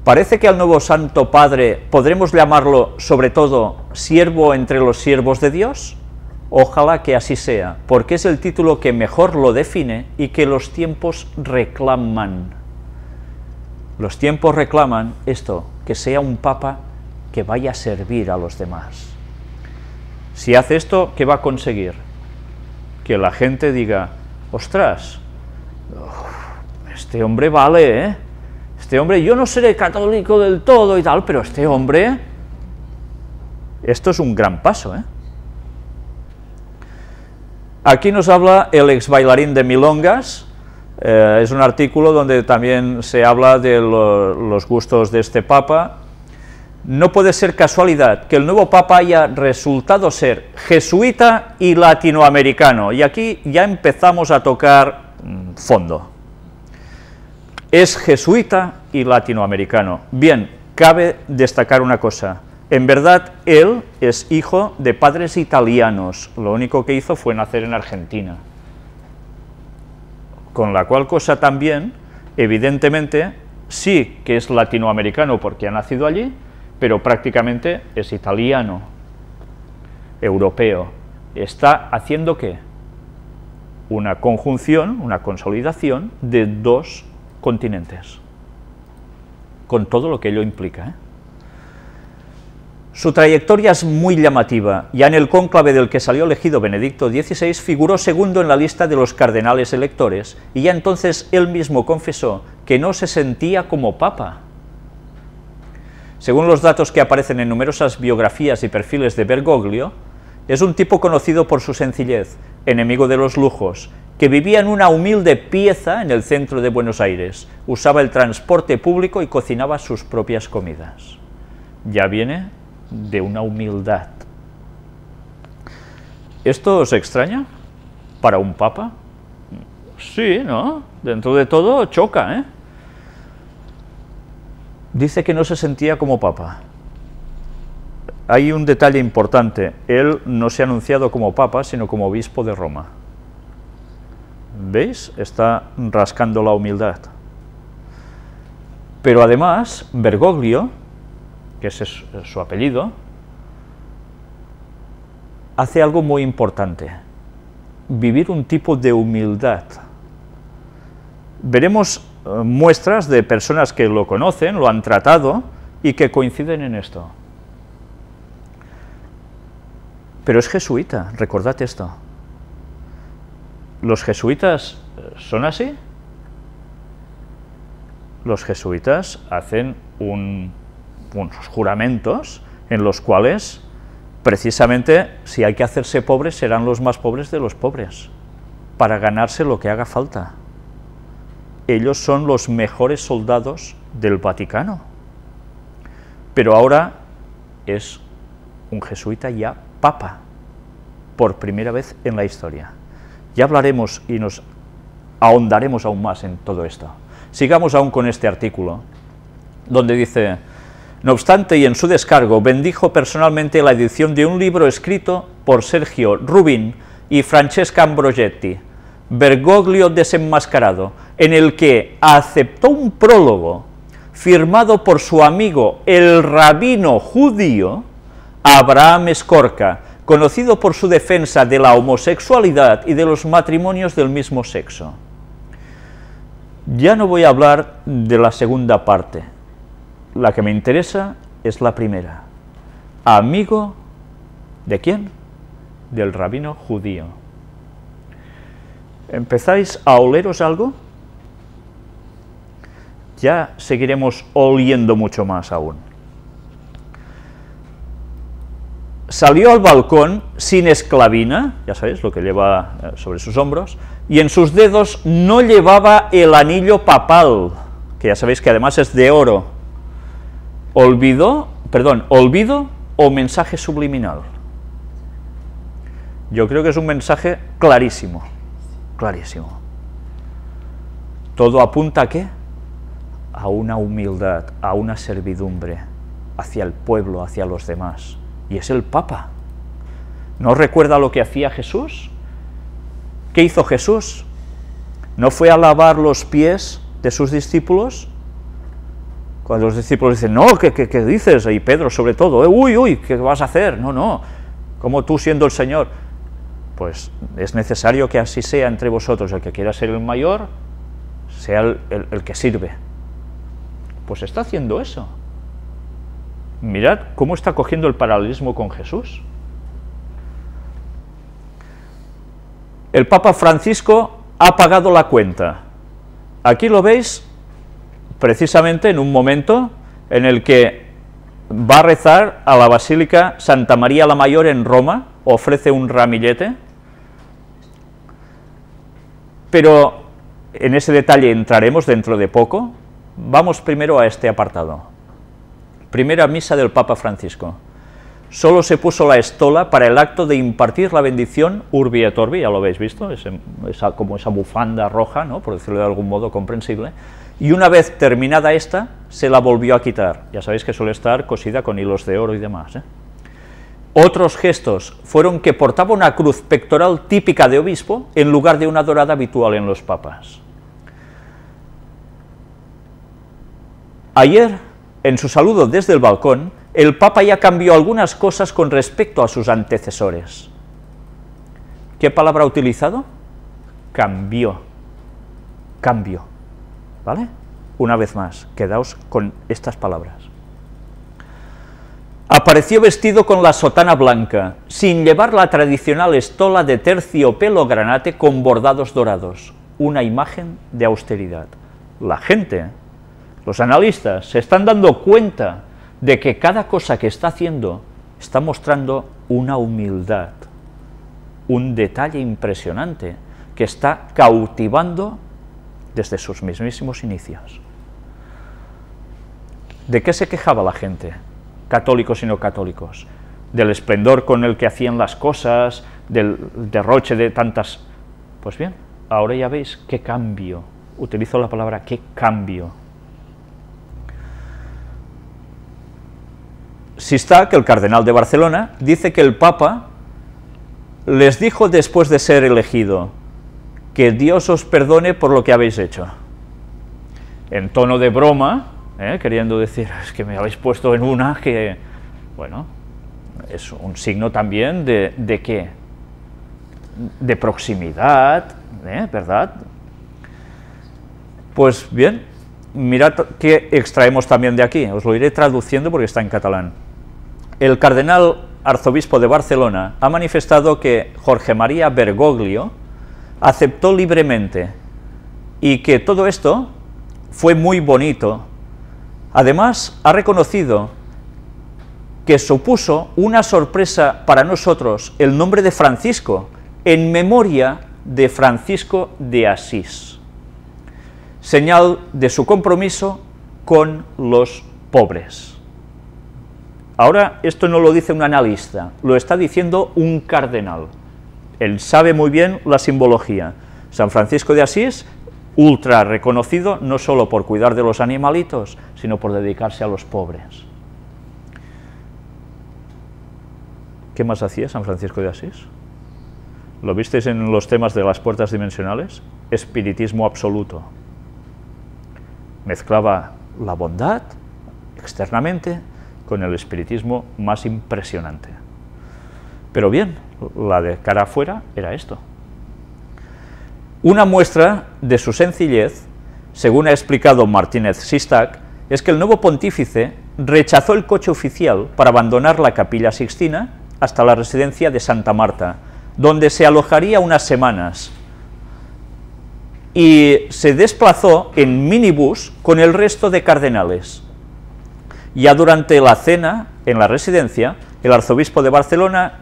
Parece que al nuevo Santo Padre podremos llamarlo, sobre todo, siervo entre los siervos de Dios. Ojalá que así sea, porque es el título que mejor lo define y que los tiempos reclaman. Los tiempos reclaman esto, que sea un papa que vaya a servir a los demás. Si hace esto, ¿qué va a conseguir? Que la gente diga, ostras, este hombre vale, ¿eh? Este hombre, yo no seré católico del todo y tal, pero este hombre, esto es un gran paso, ¿eh? Aquí nos habla el ex bailarín de milongas. Es un artículo donde también se habla de los gustos de este papa. No puede ser casualidad que el nuevo papa haya resultado ser jesuita y latinoamericano, y aquí ya empezamos a tocar fondo. Es jesuita y latinoamericano. Bien, cabe destacar una cosa, en verdad él es hijo de padres italianos, lo único que hizo fue nacer en Argentina. Con la cual cosa también, evidentemente, sí que es latinoamericano porque ha nacido allí, pero prácticamente es italiano, europeo. Está haciendo ¿qué? Una conjunción, una consolidación de dos continentes, con todo lo que ello implica, ¿eh? Su trayectoria es muy llamativa. Ya en el cónclave del que salió elegido Benedicto XVI figuró segundo en la lista de los cardenales electores, y ya entonces él mismo confesó que no se sentía como papa. Según los datos que aparecen en numerosas biografías y perfiles de Bergoglio, es un tipo conocido por su sencillez, enemigo de los lujos, que vivía en una humilde pieza en el centro de Buenos Aires, usaba el transporte público y cocinaba sus propias comidas. Ya viene de una humildad. ¿Esto os extraña para un papa? Sí, ¿no? Dentro de todo choca, ¿eh? Dice que no se sentía como papa. Hay un detalle importante, él no se ha anunciado como papa, sino como obispo de Roma. ¿Veis? Está rascando la humildad. Pero además, Bergoglio, que ese es su apellido, hace algo muy importante: vivir un tipo de humildad. Veremos muestras de personas que lo conocen, lo han tratado y que coinciden en esto. Pero es jesuita, recordad esto. ¿Los jesuitas son así? Los jesuitas hacen unos juramentos en los cuales, precisamente, si hay que hacerse pobres, serán los más pobres de los pobres, para ganarse lo que haga falta. Ellos son los mejores soldados del Vaticano. Pero ahora es un jesuita ya papa, por primera vez en la historia. Ya hablaremos y nos ahondaremos aún más en todo esto. Sigamos aún con este artículo, donde dice: no obstante, y en su descargo, bendijo personalmente la edición de un libro escrito por Sergio Rubin y Francesca Ambrogetti, Bergoglio desenmascarado, en el que aceptó un prólogo firmado por su amigo el rabino judío Abraham Skorka, conocido por su defensa de la homosexualidad y de los matrimonios del mismo sexo. Ya no voy a hablar de la segunda parte, la que me interesa es la primera. Amigo, ¿de quién? Del rabino judío. ¿Empezáis a oleros algo? Ya seguiremos oliendo mucho más aún. Salió al balcón sin esclavina, ya sabéis, lo que lleva sobre sus hombros, y en sus dedos no llevaba el anillo papal, que ya sabéis que además es de oro. Olvido o mensaje subliminal. Yo creo que es un mensaje clarísimo, clarísimo. Todo apunta ¿a qué? A una humildad, a una servidumbre hacia el pueblo, hacia los demás. Y es el Papa. ¿No recuerda lo que hacía Jesús? ¿Qué hizo Jesús? ¿No fue a lavar los pies de sus discípulos? Cuando los discípulos dicen, no, ¿qué dices? Y Pedro sobre todo, uy, ¿qué vas a hacer? No, ¿cómo tú siendo el Señor? Pues es necesario que así sea entre vosotros, el que quiera ser el mayor, sea el que sirve. Pues está haciendo eso. Mirad cómo está cogiendo el paralelismo con Jesús. El Papa Francisco ha pagado la cuenta. Aquí lo veis precisamente en un momento en el que va a rezar a la Basílica Santa María la Mayor en Roma, ofrece un ramillete, pero en ese detalle entraremos dentro de poco. Vamos primero a este apartado. Primera misa del Papa Francisco. Solo se puso la estola para el acto de impartir la bendición Urbi et Orbi, ya lo habéis visto, como esa bufanda roja, ¿no?, por decirlo de algún modo comprensible, y una vez terminada esta, se la volvió a quitar. Ya sabéis que suele estar cosida con hilos de oro y demás, ¿eh? Otros gestos fueron que portaba una cruz pectoral típica de obispo en lugar de una dorada habitual en los papas. Ayer, en su saludo desde el balcón, el Papa ya cambió algunas cosas con respecto a sus antecesores. ¿Qué palabra ha utilizado? Cambió. Cambio. ¿Vale? Una vez más, quedaos con estas palabras. Apareció vestido con la sotana blanca, sin llevar la tradicional estola de terciopelo granate con bordados dorados, una imagen de austeridad. La gente, los analistas, se están dando cuenta de que cada cosa que está haciendo está mostrando una humildad, un detalle impresionante que está cautivando desde sus mismísimos inicios. ¿De qué se quejaba la gente? Católicos y no católicos, del esplendor con el que hacían las cosas, del derroche de tantas... Pues bien, ahora ya veis qué cambio, utilizo la palabra qué cambio. Sistac, el cardenal de Barcelona, dice que el Papa les dijo después de ser elegido, que Dios os perdone por lo que habéis hecho. En tono de broma, queriendo decir, es que me habéis puesto en una que, bueno, es un signo también de ¿qué? De proximidad, ¿verdad? Pues bien, mirad qué extraemos también de aquí, os lo iré traduciendo porque está en catalán. El cardenal arzobispo de Barcelona ha manifestado que Jorge María Bergoglio aceptó libremente y que todo esto fue muy bonito. Además, ha reconocido que supuso una sorpresa para nosotros el nombre de Francisco, en memoria de Francisco de Asís, señal de su compromiso con los pobres. Ahora, esto no lo dice un analista, lo está diciendo un cardenal. Él sabe muy bien la simbología. San Francisco de Asís, ultra reconocido, no solo por cuidar de los animalitos, sino por dedicarse a los pobres. ¿Qué más hacía San Francisco de Asís? ¿Lo visteis en los temas de las puertas dimensionales? Espiritismo absoluto. Mezclaba la bondad externamente con el espiritismo más impresionante. Pero bien, la de cara afuera era esto. Una muestra de su sencillez, según ha explicado Martínez Sistac, es que el nuevo pontífice rechazó el coche oficial para abandonar la Capilla Sixtina hasta la residencia de Santa Marta, donde se alojaría unas semanas, y se desplazó en minibús con el resto de cardenales. Ya durante la cena en la residencia, el arzobispo de Barcelona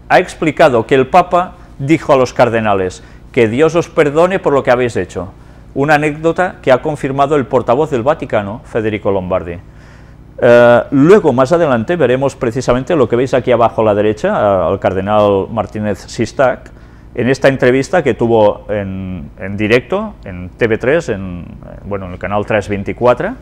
ha explicado que el Papa dijo a los cardenales: que Dios os perdone por lo que habéis hecho. Una anécdota que ha confirmado el portavoz del Vaticano, Federico Lombardi. Luego, más adelante, veremos precisamente lo que veis aquí abajo a la derecha, al cardenal Martínez Sistac, en esta entrevista que tuvo en directo, en TV3, en el canal 324.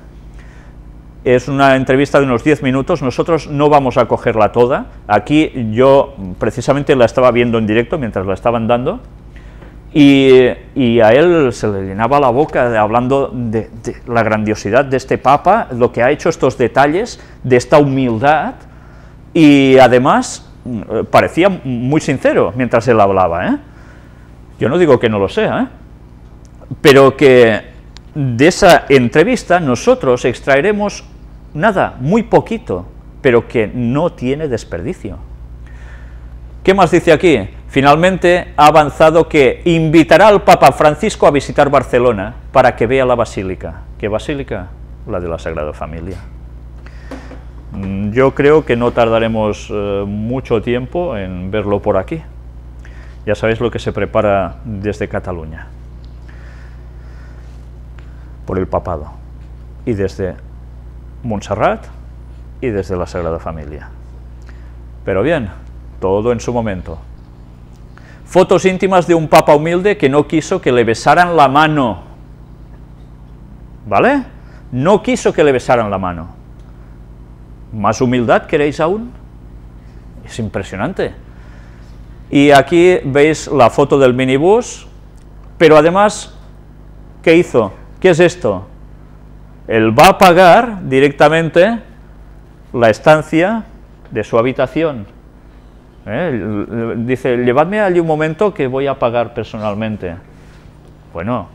Es una entrevista de unos 10 minutos, nosotros no vamos a cogerla toda. Aquí yo precisamente la estaba viendo en directo mientras la estaban dando, y a él se le llenaba la boca hablando de la grandiosidad de este Papa, lo que ha hecho, estos detalles, de esta humildad, y además parecía muy sincero mientras él hablaba, Yo no digo que no lo sea, pero que de esa entrevista nosotros extraeremos nada, muy poquito, pero que no tiene desperdicio. ¿Qué más dice aquí? Finalmente ha avanzado que invitará al Papa Francisco a visitar Barcelona para que vea la basílica. ¿Qué basílica? La de la Sagrada Familia. Yo creo que no tardaremos mucho tiempo en verlo por aquí. Ya sabéis lo que se prepara desde Cataluña, por el papado, y desde Montserrat y desde la Sagrada Familia. Pero bien, todo en su momento. Fotos íntimas de un papa humilde que no quiso que le besaran la mano, ¿vale? No quiso que le besaran la mano. ¿Más humildad queréis aún? Es impresionante. Y aquí veis la foto del minibús, pero además, ¿qué hizo? ¿Qué es esto? Él va a pagar directamente la estancia de su habitación. Dice: llevadme allí un momento que voy a pagar personalmente. Bueno,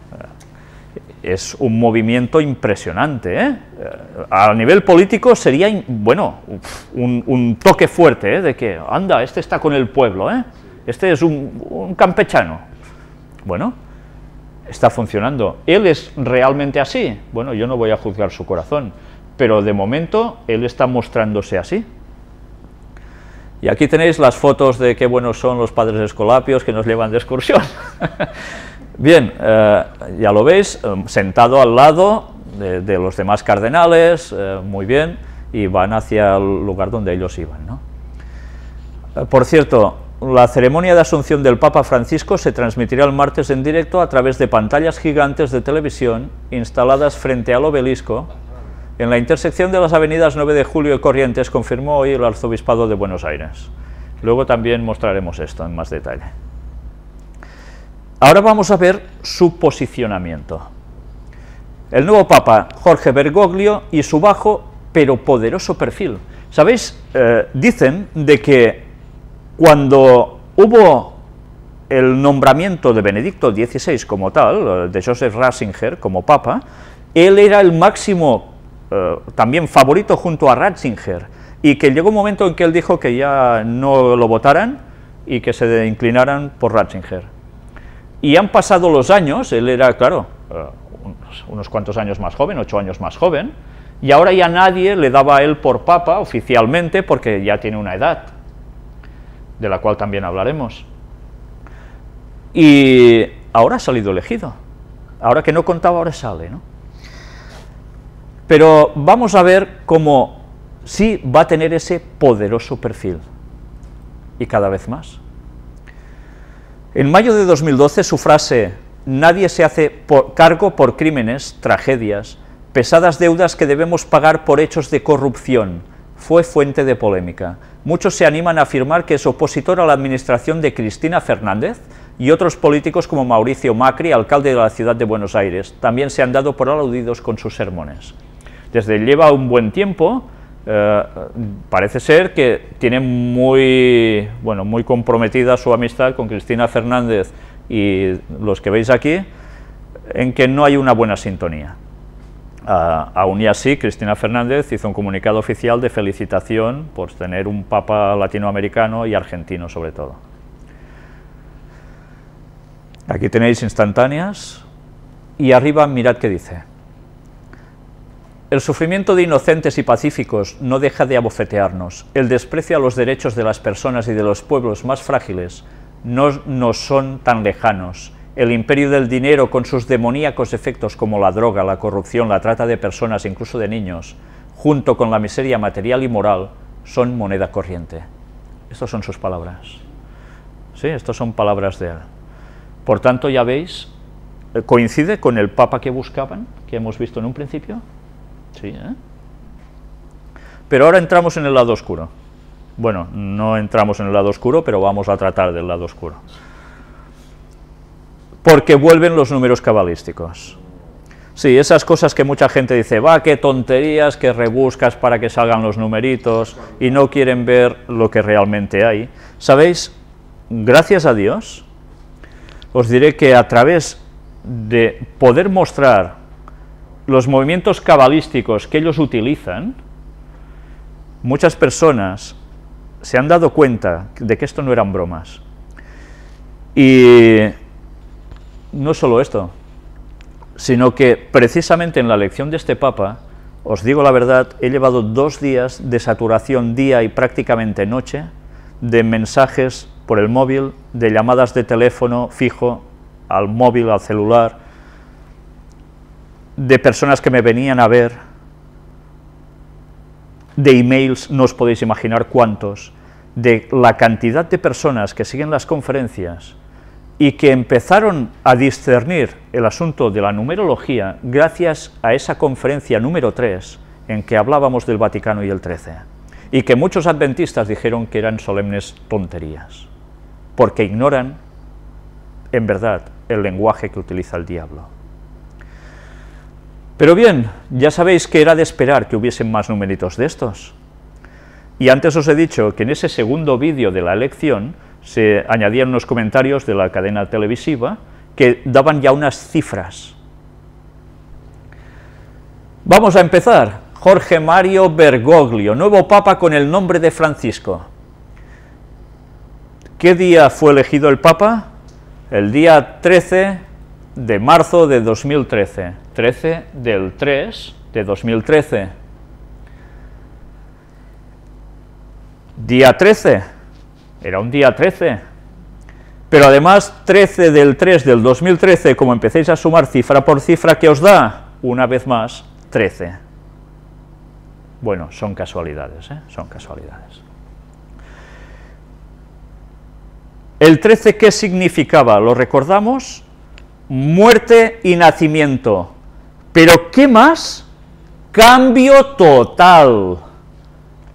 es un movimiento impresionante, A nivel político sería, un toque fuerte, de que, anda, este está con el pueblo, este es un campechano. Bueno, está funcionando. ¿Él es realmente así? Bueno, yo no voy a juzgar su corazón, pero de momento él está mostrándose así. Y aquí tenéis las fotos de qué buenos son los padres escolapios que nos llevan de excursión. Bien, ya lo veis, sentado al lado de los demás cardenales, muy bien, y van hacia el lugar donde ellos iban, ¿no? Por cierto, la ceremonia de asunción del Papa Francisco se transmitirá el martes en directo a través de pantallas gigantes de televisión instaladas frente al obelisco en la intersección de las avenidas 9 de Julio y Corrientes, confirmó hoy el Arzobispado de Buenos Aires. Luego también mostraremos esto en más detalle. Ahora vamos a ver su posicionamiento. el nuevo Papa Jorge Bergoglio y su bajo pero poderoso perfil. ¿Sabéis? Dicen de que cuando hubo el nombramiento de Benedicto XVI como tal, de Joseph Ratzinger como Papa, él era el máximo también favorito junto a Ratzinger, y que llegó un momento en que él dijo que ya no lo votaran y que se inclinaran por Ratzinger. Y han pasado los años, él era, claro, unos cuantos años más joven, 8 años más joven, y ahora ya nadie le daba a él por Papa oficialmente porque ya tiene una edad, de la cual también hablaremos. Y ahora ha salido elegido, ahora que no contaba, ahora sale, ¿no? Pero vamos a ver cómo sí va a tener ese poderoso perfil, y cada vez más. En mayo de 2012 su frase, nadie se hace cargo por crímenes, tragedias, pesadas deudas que debemos pagar por hechos de corrupción, fue fuente de polémica. Muchos se animan a afirmar que es opositor a la administración de Cristina Fernández y otros políticos como Mauricio Macri, alcalde de la ciudad de Buenos Aires, también se han dado por aludidos con sus sermones. Desde lleva un buen tiempo, parece ser que tiene muy comprometida su amistad con Cristina Fernández y los que veis aquí, en que no hay una buena sintonía. Aún y así, Cristina Fernández hizo un comunicado oficial de felicitación por tener un papa latinoamericano y argentino sobre todo. Aquí tenéis instantáneas, y arriba mirad qué dice. El sufrimiento de inocentes y pacíficos no deja de abofetearnos. El desprecio a los derechos de las personas y de los pueblos más frágiles no nos son tan lejanos. El imperio del dinero, con sus demoníacos efectos como la droga, la corrupción, la trata de personas, incluso de niños, junto con la miseria material y moral, son moneda corriente. Estas son sus palabras. Sí, estas son palabras de él. Por tanto, ya veis, coincide con el Papa que buscaban, que hemos visto en un principio. Sí, ¿eh? Pero ahora entramos en el lado oscuro. Bueno, no entramos en el lado oscuro, pero vamos a tratar del lado oscuro. Porque vuelven los números cabalísticos. Sí, esas cosas que mucha gente dice, va, qué tonterías, que rebuscas para que salgan los numeritos, y no quieren ver lo que realmente hay. ¿Sabéis? Gracias a Dios, os diré que a través de poder mostrar los movimientos cabalísticos que ellos utilizan, muchas personas se han dado cuenta de que esto no eran bromas. Y no solo esto, sino que precisamente en la elección de este Papa, os digo la verdad, he llevado 2 días de saturación día y prácticamente noche, de mensajes por el móvil, de llamadas de teléfono fijo al móvil, al celular, de personas que me venían a ver, de emails, no os podéis imaginar cuántos, de la cantidad de personas que siguen las conferencias y que empezaron a discernir el asunto de la numerología gracias a esa conferencia número 3 en que hablábamos del Vaticano y el 13, y que muchos adventistas dijeron que eran solemnes tonterías, porque ignoran, en verdad, el lenguaje que utiliza el diablo. Pero bien, ya sabéis que era de esperar que hubiesen más numeritos de estos. Y antes os he dicho que en ese segundo vídeo de la elección se añadían unos comentarios de la cadena televisiva que daban ya unas cifras. Vamos a empezar. Jorge Mario Bergoglio, nuevo papa con el nombre de Francisco. ¿Qué día fue elegido el papa? El día 13 de marzo de 2013. 13 del 3 de 2013. Día 13. Era un día 13. Pero además, 13 del 3 del 2013, como empecéis a sumar cifra por cifra, ¿qué os da? Una vez más, 13. Bueno, son casualidades, ¿eh? Son casualidades. El 13, ¿qué significaba? ¿Lo recordamos? Muerte y nacimiento. ¿Pero qué más? Cambio total.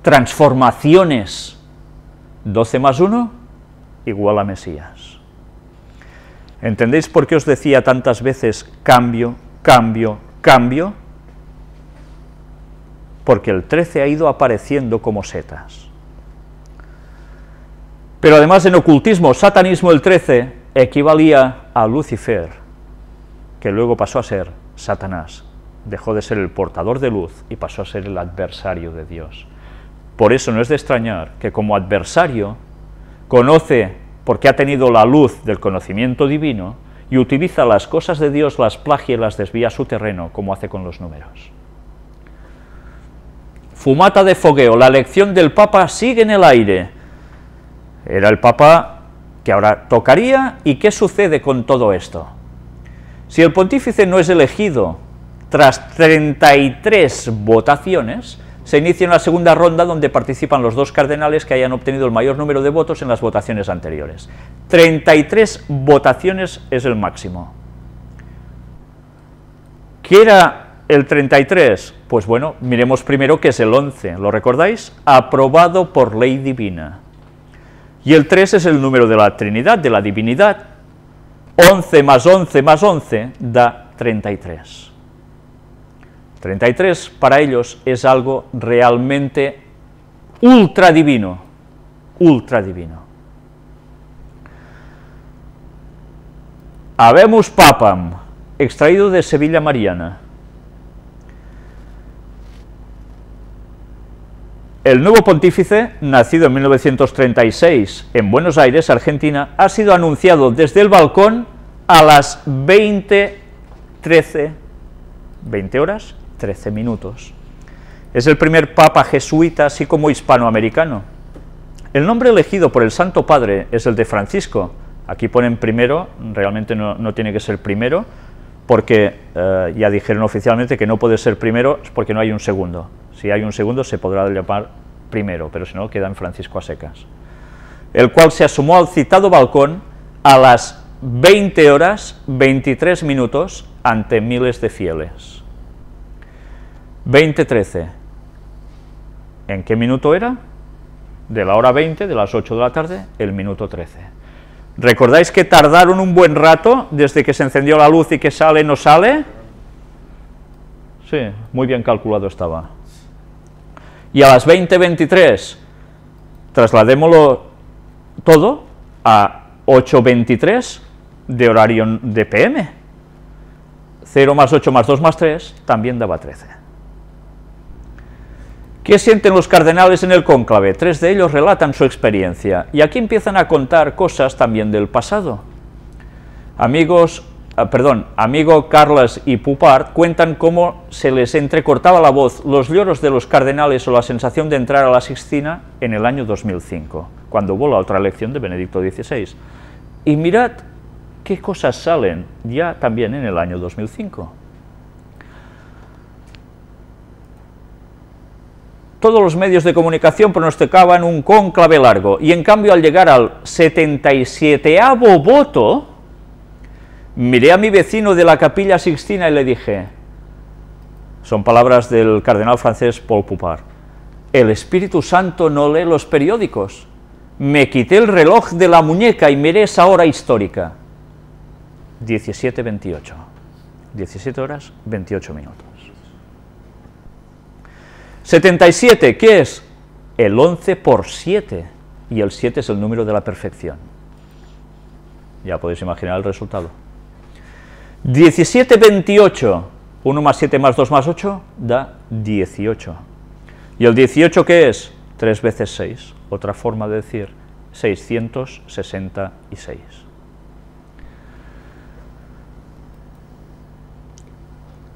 Transformaciones. 12 más 1 igual a Mesías. ¿Entendéis por qué os decía tantas veces cambio, cambio, cambio, porque el 13 ha ido apareciendo como setas. Pero además en ocultismo, satanismo, el 13 equivalía a Lucifer, que luego pasó a ser Satanás. Dejó de ser el portador de luz y pasó a ser el adversario de Dios. Por eso no es de extrañar que como adversario conoce, porque ha tenido la luz del conocimiento divino, y utiliza las cosas de Dios, las plagia y las desvía a su terreno, como hace con los números. Fumata de fogueo, la elección del Papa sigue en el aire. Era el Papa que ahora tocaría, ¿y qué sucede con todo esto? Si el pontífice no es elegido tras 33 votaciones, se inicia una segunda ronda donde participan los dos cardenales que hayan obtenido el mayor número de votos en las votaciones anteriores. 33 votaciones es el máximo. ¿Qué era el 33? Pues bueno, miremos primero qué es el 11, ¿lo recordáis? Aprobado por ley divina. Y el 3 es el número de la Trinidad, de la divinidad. 11 más 11 más 11 da 33. 33 para ellos es algo realmente ultra divino, ultra divino. Habemus Papam, extraído de Sevilla Mariana. El nuevo pontífice, nacido en 1936 en Buenos Aires, Argentina, ha sido anunciado desde el balcón a las 20:13, 20 horas, 13 minutos. Es el primer papa jesuita, así como hispanoamericano. El nombre elegido por el Santo Padre es el de Francisco. Aquí ponen primero, realmente no tiene que ser primero, porque ya dijeron oficialmente que no puede ser primero porque no hay un segundo. Si hay un segundo se podrá llamar primero, pero si no queda en Francisco a secas. El cual se asomó al citado balcón a las 20 horas 23 minutos ante miles de fieles. 20:13. ¿En qué minuto era? De la hora 20, de las 8 de la tarde, el minuto 13. ¿Recordáis que tardaron un buen rato desde que se encendió la luz y que sale, no sale? Sí, muy bien calculado estaba. Y a las 20:23, trasladémoslo todo a 8:23 de horario de PM. 0 más 8 más 2 más 3 también daba 13. ¿Qué sienten los cardenales en el cónclave? 3 de ellos relatan su experiencia, y aquí empiezan a contar cosas también del pasado. Amigo Carles y Pupart cuentan cómo se les entrecortaba la voz, los lloros de los cardenales o la sensación de entrar a la Sixtina en el año 2005, cuando hubo la otra elección de Benedicto XVI. Y mirad qué cosas salen ya también en el año 2005. Todos los medios de comunicación pronosticaban un cónclave largo, y en cambio al llegar al 77º voto, miré a mi vecino de la Capilla Sixtina y le dije, son palabras del cardenal francés Paul Pupart, el Espíritu Santo no lee los periódicos, me quité el reloj de la muñeca y miré esa hora histórica, 17:28, 17 horas 28 minutos. 77, ¿qué es? El 11 por 7, y el 7 es el número de la perfección. Ya podéis imaginar el resultado. 17:28, 1 más 7 más 2 más 8 da 18. ¿Y el 18 qué es? 3 veces 6, otra forma de decir 666.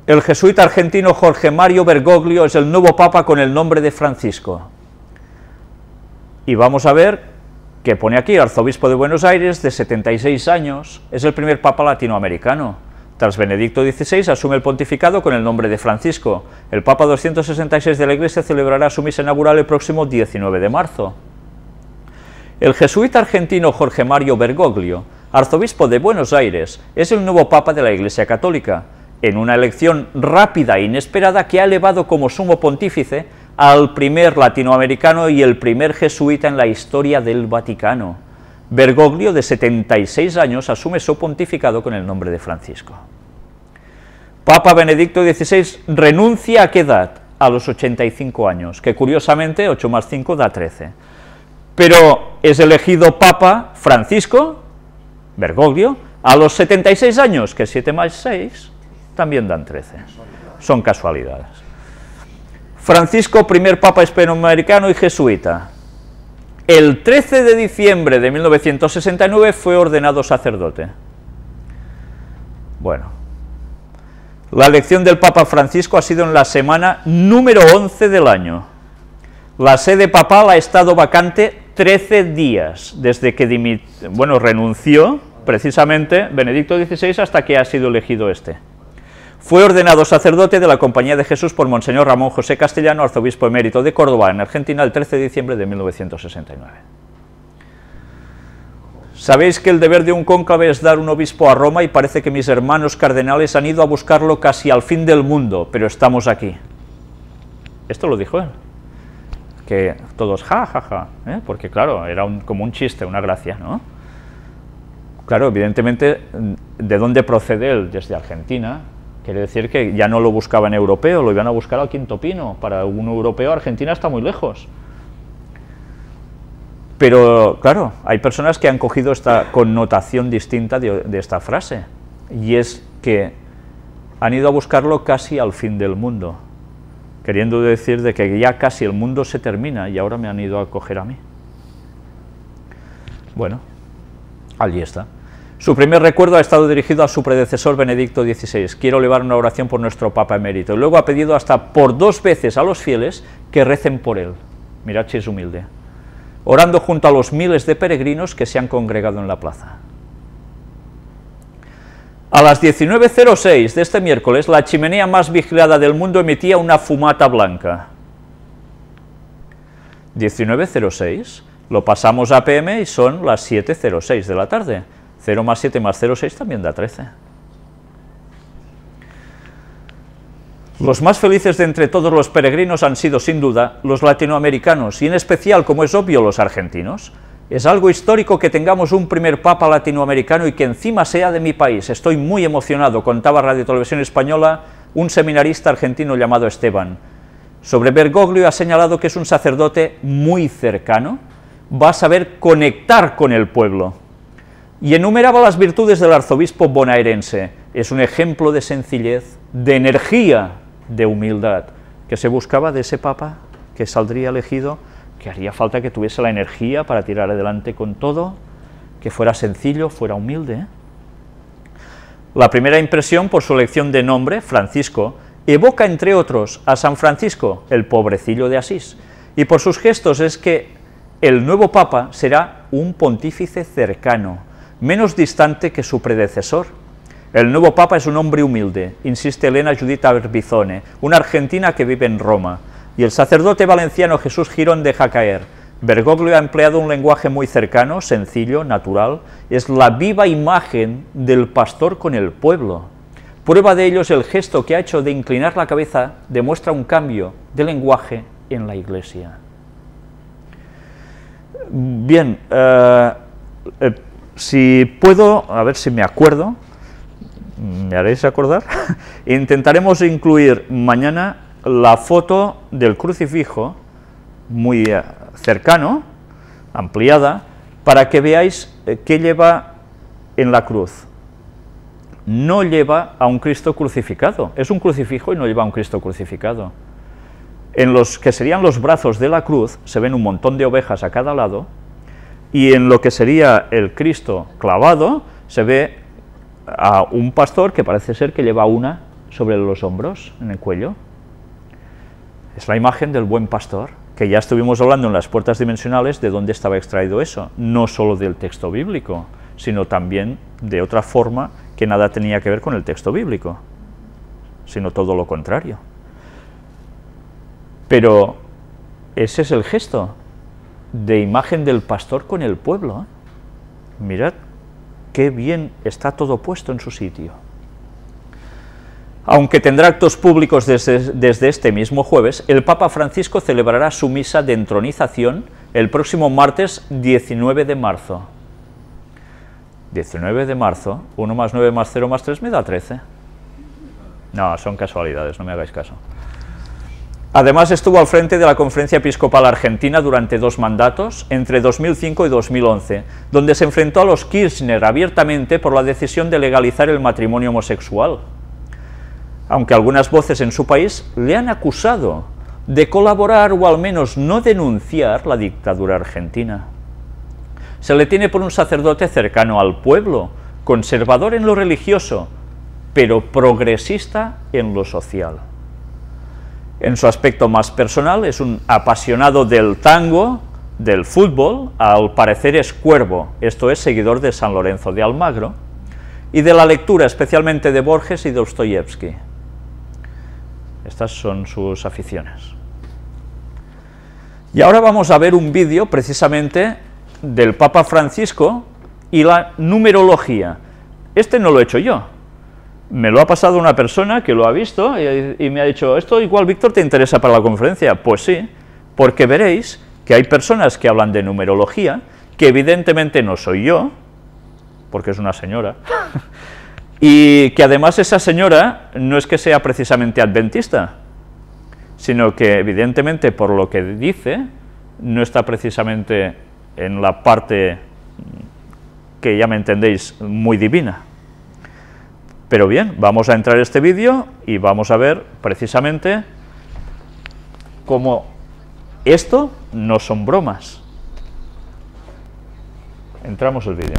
El jesuita argentino Jorge Mario Bergoglio es el nuevo papa con el nombre de Francisco. Y vamos a ver que pone aquí, arzobispo de Buenos Aires, de 76 años, es el primer papa latinoamericano. Tras Benedicto XVI asume el pontificado con el nombre de Francisco. El papa 266 de la Iglesia celebrará su misa inaugural el próximo 19 de marzo. El jesuita argentino Jorge Mario Bergoglio, arzobispo de Buenos Aires, es el nuevo papa de la Iglesia Católica, en una elección rápida e inesperada que ha elevado como sumo pontífice al primer latinoamericano y el primer jesuita en la historia del Vaticano. Bergoglio, de 76 años, asume su pontificado con el nombre de Francisco. Papa Benedicto XVI renuncia ¿a qué edad? A los 85 años, que curiosamente 8 más 5 da 13. Pero es elegido Papa Francisco, Bergoglio, a los 76 años, que 7 más 6 también dan 13. Son casualidades. Francisco, primer Papa hispanoamericano y jesuita. El 13 de diciembre de 1969 fue ordenado sacerdote. Bueno, la elección del Papa Francisco ha sido en la semana número 11 del año. La sede papal ha estado vacante 13 días, desde que renunció precisamente Benedicto XVI hasta que ha sido elegido este. Fue ordenado sacerdote de la Compañía de Jesús por Monseñor Ramón José Castellano, arzobispo emérito de Córdoba, en Argentina, el 13 de diciembre de 1969. Sabéis que el deber de un cónclave es dar un obispo a Roma y parece que mis hermanos cardenales han ido a buscarlo casi al fin del mundo, pero estamos aquí. Esto lo dijo él. Que todos porque claro, era como un chiste, una gracia, ¿no? Claro, evidentemente, ¿de dónde procede él? Desde Argentina. Quiere decir que ya no lo buscaban europeo, lo iban a buscar al Quinto Pino. Para un europeo, Argentina está muy lejos. Pero, claro, hay personas que han cogido esta connotación distinta de esta frase, y es que han ido a buscarlo casi al fin del mundo, queriendo decir de que ya casi el mundo se termina y ahora me han ido a coger a mí. Bueno, allí está. Su primer recuerdo ha estado dirigido a su predecesor Benedicto XVI. Quiero elevar una oración por nuestro Papa emérito. Y luego ha pedido hasta por 2 veces a los fieles que recen por él. Mirad si es humilde. Orando junto a los miles de peregrinos que se han congregado en la plaza. A las 19:06 de este miércoles, la chimenea más vigilada del mundo emitía una fumata blanca. 19:06, lo pasamos a PM y son las 7:06 de la tarde. 0 más 7 más 0,6 también da 13. Los más felices de entre todos los peregrinos han sido, sin duda, los latinoamericanos, y en especial, como es obvio, los argentinos. Es algo histórico que tengamos un primer papa latinoamericano y que encima sea de mi país. Estoy muy emocionado, contaba Radio Televisión Española un seminarista argentino llamado Esteban. Sobre Bergoglio ha señalado que es un sacerdote muy cercano, va a saber conectar con el pueblo. Y enumeraba las virtudes del arzobispo bonaerense. Es un ejemplo de sencillez, de energía, de humildad, que se buscaba de ese papa que saldría elegido, que haría falta que tuviese la energía para tirar adelante con todo, que fuera sencillo, fuera humilde. La primera impresión, por su elección de nombre, Francisco, evoca, entre otros, a San Francisco, el pobrecillo de Asís, y por sus gestos es que el nuevo papa será un pontífice cercano, menos distante que su predecesor. El nuevo papa es un hombre humilde, insiste Elena Judita Berbizone, una argentina que vive en Roma, y el sacerdote valenciano Jesús Girón deja caer: Bergoglio ha empleado un lenguaje muy cercano, sencillo, natural, es la viva imagen del pastor con el pueblo. Prueba de ello es el gesto que ha hecho de inclinar la cabeza, demuestra un cambio de lenguaje en la Iglesia. Bien, si puedo, a ver si me acuerdo, me haréis acordar, intentaremos incluir mañana la foto del crucifijo, muy cercano, ampliada, para que veáis qué lleva en la cruz. No lleva a un Cristo crucificado, es un crucifijo y no lleva a un Cristo crucificado. En los que serían los brazos de la cruz se ven un montón de ovejas a cada lado, y en lo que sería el Cristo clavado se ve a un pastor que parece ser que lleva una sobre los hombros, en el cuello. Es la imagen del buen pastor, que ya estuvimos hablando en las puertas dimensionales de dónde estaba extraído eso, no solo del texto bíblico, sino también de otra forma que nada tenía que ver con el texto bíblico, sino todo lo contrario. Pero ese es el gesto de imagen del pastor con el pueblo. Mirad qué bien está todo puesto en su sitio. Aunque tendrá actos públicos desde este mismo jueves, el Papa Francisco celebrará su misa de entronización el próximo martes 19 de marzo. 19 de marzo, 1 más 9 más 0 más 3 me da 13. No, son casualidades, no me hagáis caso. Además estuvo al frente de la Conferencia Episcopal Argentina durante 2 mandatos, entre 2005 y 2011, donde se enfrentó a los Kirchner abiertamente por la decisión de legalizar el matrimonio homosexual. Aunque algunas voces en su país le han acusado de colaborar o al menos no denunciar la dictadura argentina. Se le tiene por un sacerdote cercano al pueblo, conservador en lo religioso, pero progresista en lo social. En su aspecto más personal es un apasionado del tango, del fútbol, al parecer es cuervo, esto es, seguidor de San Lorenzo de Almagro, y de la lectura, especialmente de Borges y Dostoyevsky. Estas son sus aficiones. Y ahora vamos a ver un vídeo precisamente del Papa Francisco y la numerología. Este no lo he hecho yo, me lo ha pasado una persona que lo ha visto y me ha dicho, esto igual, Víctor, ¿te interesa para la conferencia? Pues sí, porque veréis que hay personas que hablan de numerología, que evidentemente no soy yo, porque es una señora, y que además esa señora no es que sea precisamente adventista, sino que evidentemente por lo que dice, no está precisamente en la parte que ya me entendéis, muy divina. Pero bien, vamos a entrar en este vídeo y vamos a ver precisamente cómo esto no son bromas. Entramos el vídeo.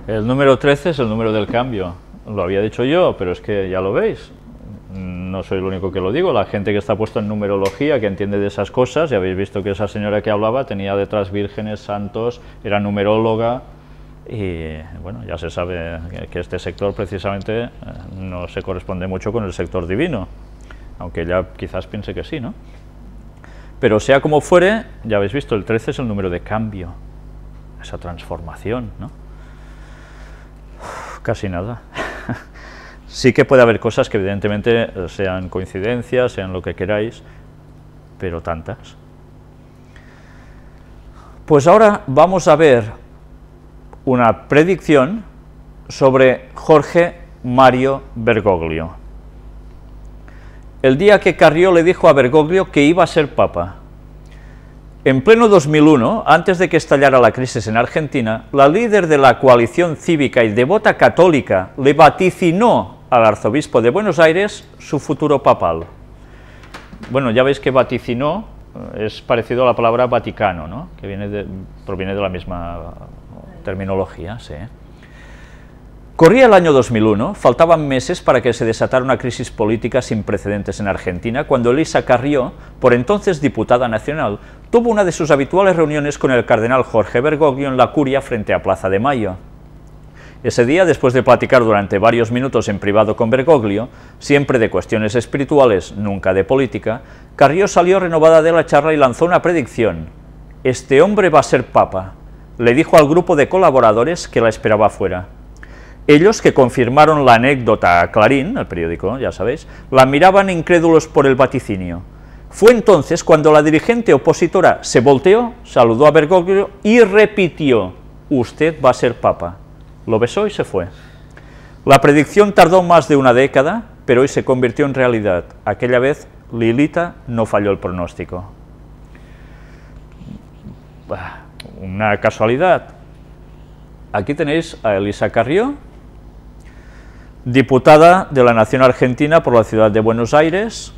El número 13 es el número del cambio, lo había dicho yo, pero es que ya lo veis, no soy el único que lo digo, la gente que está puesta en numerología, que entiende de esas cosas, ya habéis visto que esa señora que hablaba tenía detrás vírgenes, santos, era numeróloga, y bueno, ya se sabe que este sector precisamente no se corresponde mucho con el sector divino, aunque ella quizás piense que sí, ¿no? Pero sea como fuere, ya habéis visto, el 13 es el número de cambio, esa transformación, ¿no? Casi nada. Sí que puede haber cosas que evidentemente sean coincidencias, sean lo que queráis, pero tantas. Pues ahora vamos a ver una predicción sobre Jorge Mario Bergoglio. El día que Carrió le dijo a Bergoglio que iba a ser papa. En pleno 2001, antes de que estallara la crisis en Argentina, la líder de la coalición cívica y devota católica le vaticinó al arzobispo de Buenos Aires su futuro papal. Bueno, ya veis que vaticinó es parecido a la palabra Vaticano, ¿no? Que proviene de la misma terminología, sí. Corría el año 2001, faltaban meses para que se desatara una crisis política sin precedentes en Argentina, cuando Elisa Carrió, por entonces diputada nacional, tuvo una de sus habituales reuniones con el cardenal Jorge Bergoglio en la Curia frente a Plaza de Mayo. Ese día, después de platicar durante varios minutos en privado con Bergoglio, siempre de cuestiones espirituales, nunca de política, Carrió salió renovada de la charla y lanzó una predicción. «Este hombre va a ser papa», le dijo al grupo de colaboradores que la esperaba afuera. Ellos, que confirmaron la anécdota a Clarín, el periódico, ya sabéis, la miraban incrédulos por el vaticinio. Fue entonces cuando la dirigente opositora se volteó, saludó a Bergoglio y repitió: «Usted va a ser papa». Lo besó y se fue. La predicción tardó más de una década, pero hoy se convirtió en realidad. Aquella vez Lilita no falló el pronóstico. Una casualidad. Aquí tenéis a Elisa Carrió, diputada de la Nación Argentina por la ciudad de Buenos Aires,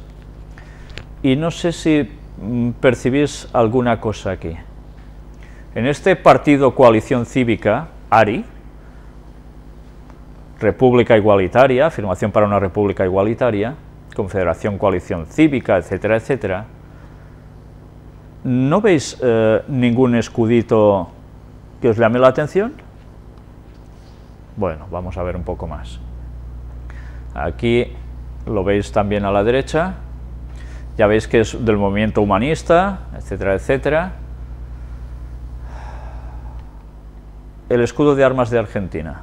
y no sé si percibís alguna cosa aquí. En este partido Coalición Cívica, ARI, República Igualitaria, Afirmación para una República Igualitaria, Confederación Coalición Cívica, etcétera, etcétera, ¿no veis ningún escudito que os llame la atención? Bueno, vamos a ver un poco más. Aquí lo veis también a la derecha, ya veis que es del movimiento humanista, etcétera, etcétera. el escudo de armas de Argentina.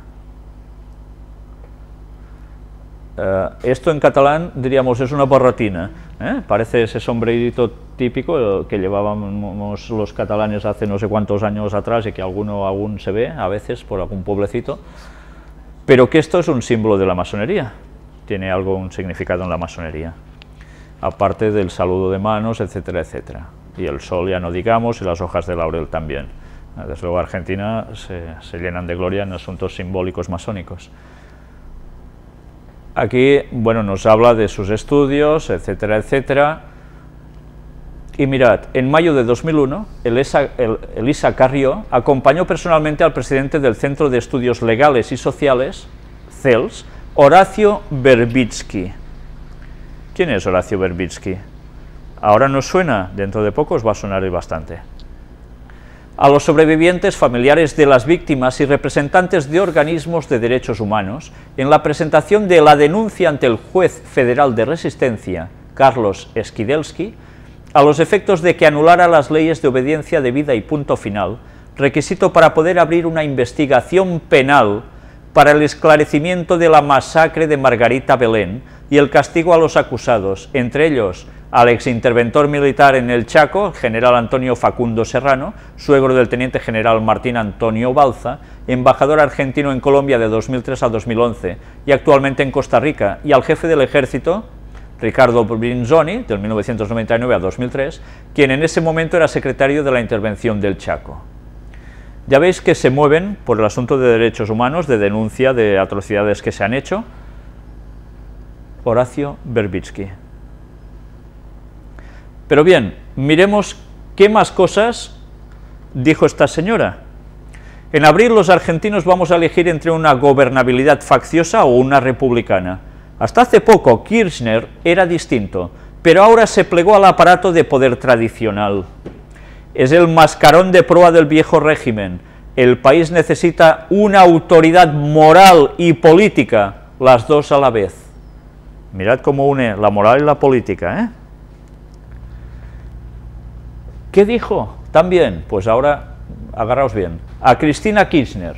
Esto en catalán diríamos es una barretina, parece ese sombrerito típico que llevábamos los catalanes hace no sé cuántos años atrás y que alguno aún se ve a veces por algún pueblecito, pero que esto es un símbolo de la masonería, tiene un significado en la masonería, aparte del saludo de manos, etcétera, etcétera, y el sol ya no digamos, y las hojas de laurel también. Desde luego Argentina se llenan de gloria en asuntos simbólicos masónicos. Aquí, bueno, nos habla de sus estudios, etcétera, etcétera. Y mirad, en mayo de 2001, Elisa Carrió acompañó personalmente al presidente del Centro de Estudios Legales y Sociales, CELS, Horacio Verbitsky. ¿Quién es Horacio Verbitsky? Ahora nos suena, dentro de poco os va a sonar bastante. A los sobrevivientes, familiares de las víctimas y representantes de organismos de derechos humanos, en la presentación de la denuncia ante el juez federal de Resistencia, Carlos Skidelsky, a los efectos de que anulara las leyes de obediencia debida y punto final, requisito para poder abrir una investigación penal para el esclarecimiento de la masacre de Margarita Belén y el castigo a los acusados, entre ellos al exinterventor militar en el Chaco, general Antonio Facundo Serrano, suegro del teniente general Martín Antonio Balza, embajador argentino en Colombia de 2003 a 2011 y actualmente en Costa Rica, y al jefe del ejército, Ricardo Brinzoni, del 1999 a 2003, quien en ese momento era secretario de la intervención del Chaco. Ya veis que se mueven por el asunto de derechos humanos, de denuncia de atrocidades que se han hecho. Horacio Verbitsky. Pero bien, miremos qué más cosas dijo esta señora. En abril los argentinos vamos a elegir entre una gobernabilidad facciosa o una republicana. Hasta hace poco Kirchner era distinto, pero ahora se plegó al aparato de poder tradicional. Es el mascarón de proa del viejo régimen. El país necesita una autoridad moral y política, las dos a la vez. Mirad cómo une la moral y la política, ¿eh? ¿Qué dijo? También, pues ahora agarraos bien, a Cristina Kirchner.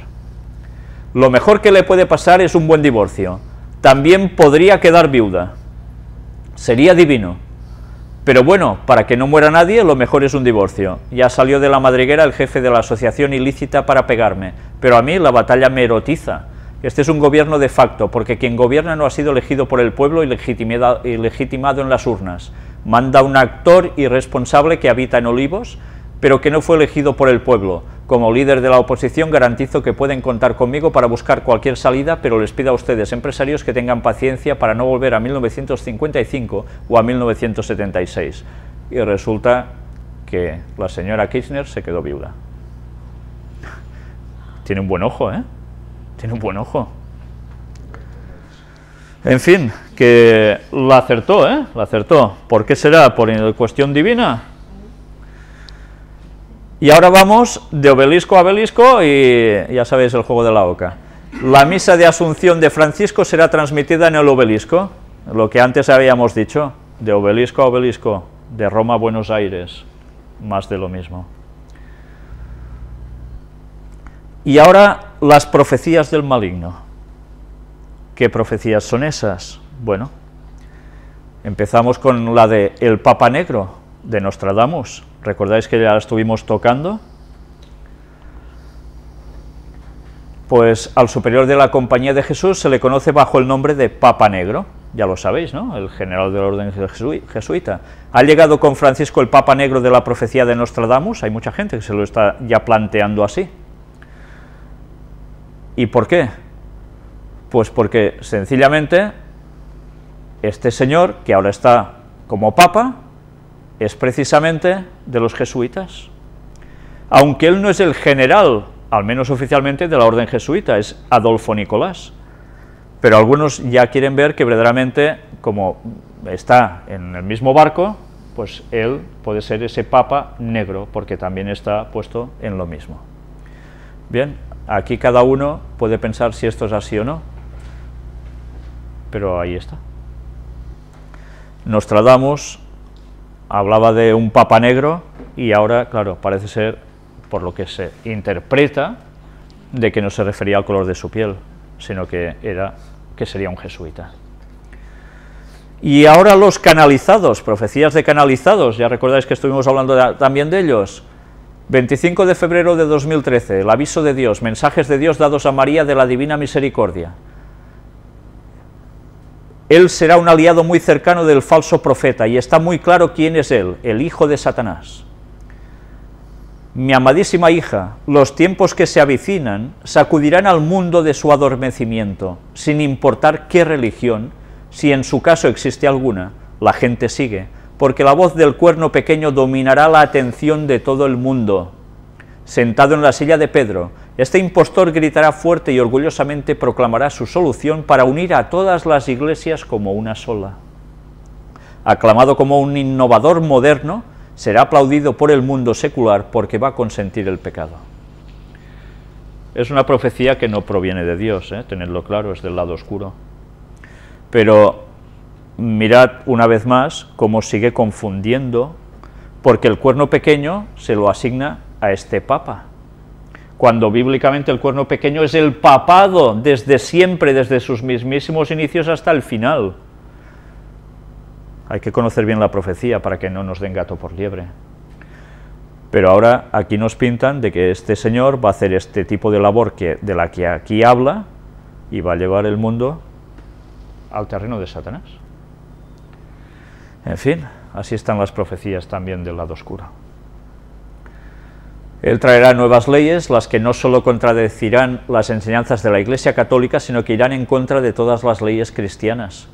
Lo mejor que le puede pasar es un buen divorcio. También podría quedar viuda. Sería divino. Pero bueno, para que no muera nadie, lo mejor es un divorcio. Ya salió de la madriguera el jefe de la asociación ilícita para pegarme, pero a mí la batalla me erotiza. Este es un gobierno de facto, porque quien gobierna no ha sido elegido por el pueblo y legitimado en las urnas. Manda un actor irresponsable que habita en Olivos, pero que no fue elegido por el pueblo. Como líder de la oposición garantizo que pueden contar conmigo para buscar cualquier salida, pero les pido a ustedes, empresarios, que tengan paciencia para no volver a 1955 o a 1976. Y resulta que la señora Kirchner se quedó viuda. Tiene un buen ojo, ¿eh? Tiene un buen ojo. En fin, que la acertó, ¿eh? La acertó. ¿Por qué será? ¿Por cuestión divina? Y ahora vamos de obelisco a obelisco y ya sabéis el juego de la oca. La misa de Asunción de Francisco será transmitida en el obelisco, lo que antes habíamos dicho, de obelisco a obelisco, de Roma a Buenos Aires, más de lo mismo. Y ahora las profecías del maligno. ¿Qué profecías son esas? Bueno, empezamos con la de el Papa Negro, de Nostradamus. ¿Recordáis que ya la estuvimos tocando? Pues al superior de la Compañía de Jesús se le conoce bajo el nombre de Papa Negro, ya lo sabéis, ¿no? El general del orden jesuita. Ha llegado con Francisco el Papa Negro de la profecía de Nostradamus, hay mucha gente que se lo está ya planteando así. ¿Y por qué? Pues porque sencillamente este señor, que ahora está como papa, es precisamente de los jesuitas, aunque él no es el general, al menos oficialmente, de la orden jesuita, es Adolfo Nicolás, pero algunos ya quieren ver que verdaderamente, como está en el mismo barco, pues él puede ser ese Papa Negro, porque también está puesto en lo mismo. Bien, aquí cada uno puede pensar si esto es así o no, pero ahí está. Nostradamus hablaba de un Papa Negro y ahora, claro, parece ser, por lo que se interpreta, de que no se refería al color de su piel, sino que sería un jesuita. Y ahora los canalizados, profecías de canalizados, ya recordáis que estuvimos hablando también de ellos. 25 de febrero de 2013, el aviso de Dios, mensajes de Dios dados a María de la Divina Misericordia. Él será un aliado muy cercano del falso profeta, y está muy claro quién es él, el hijo de Satanás. Mi amadísima hija, los tiempos que se avecinan sacudirán al mundo de su adormecimiento, sin importar qué religión, si en su caso existe alguna, la gente sigue, porque la voz del cuerno pequeño dominará la atención de todo el mundo. Sentado en la silla de Pedro, este impostor gritará fuerte y orgullosamente proclamará su solución para unir a todas las iglesias como una sola. Aclamado como un innovador moderno, será aplaudido por el mundo secular porque va a consentir el pecado. Es una profecía que no proviene de Dios, tenedlo claro, es del lado oscuro. Pero mirad una vez más cómo sigue confundiendo, porque el cuerno pequeño se lo asigna a este papa, cuando bíblicamente el cuerno pequeño es el papado desde siempre, desde sus mismísimos inicios hasta el final. Hay que conocer bien la profecía para que no nos den gato por liebre. Pero ahora aquí nos pintan de que este señor va a hacer este tipo de labor de la que aquí habla, y va a llevar el mundo al terreno de Satanás. En fin, así están las profecías también del lado oscuro. Él traerá nuevas leyes, las que no solo contradecirán las enseñanzas de la Iglesia Católica, sino que irán en contra de todas las leyes cristianas.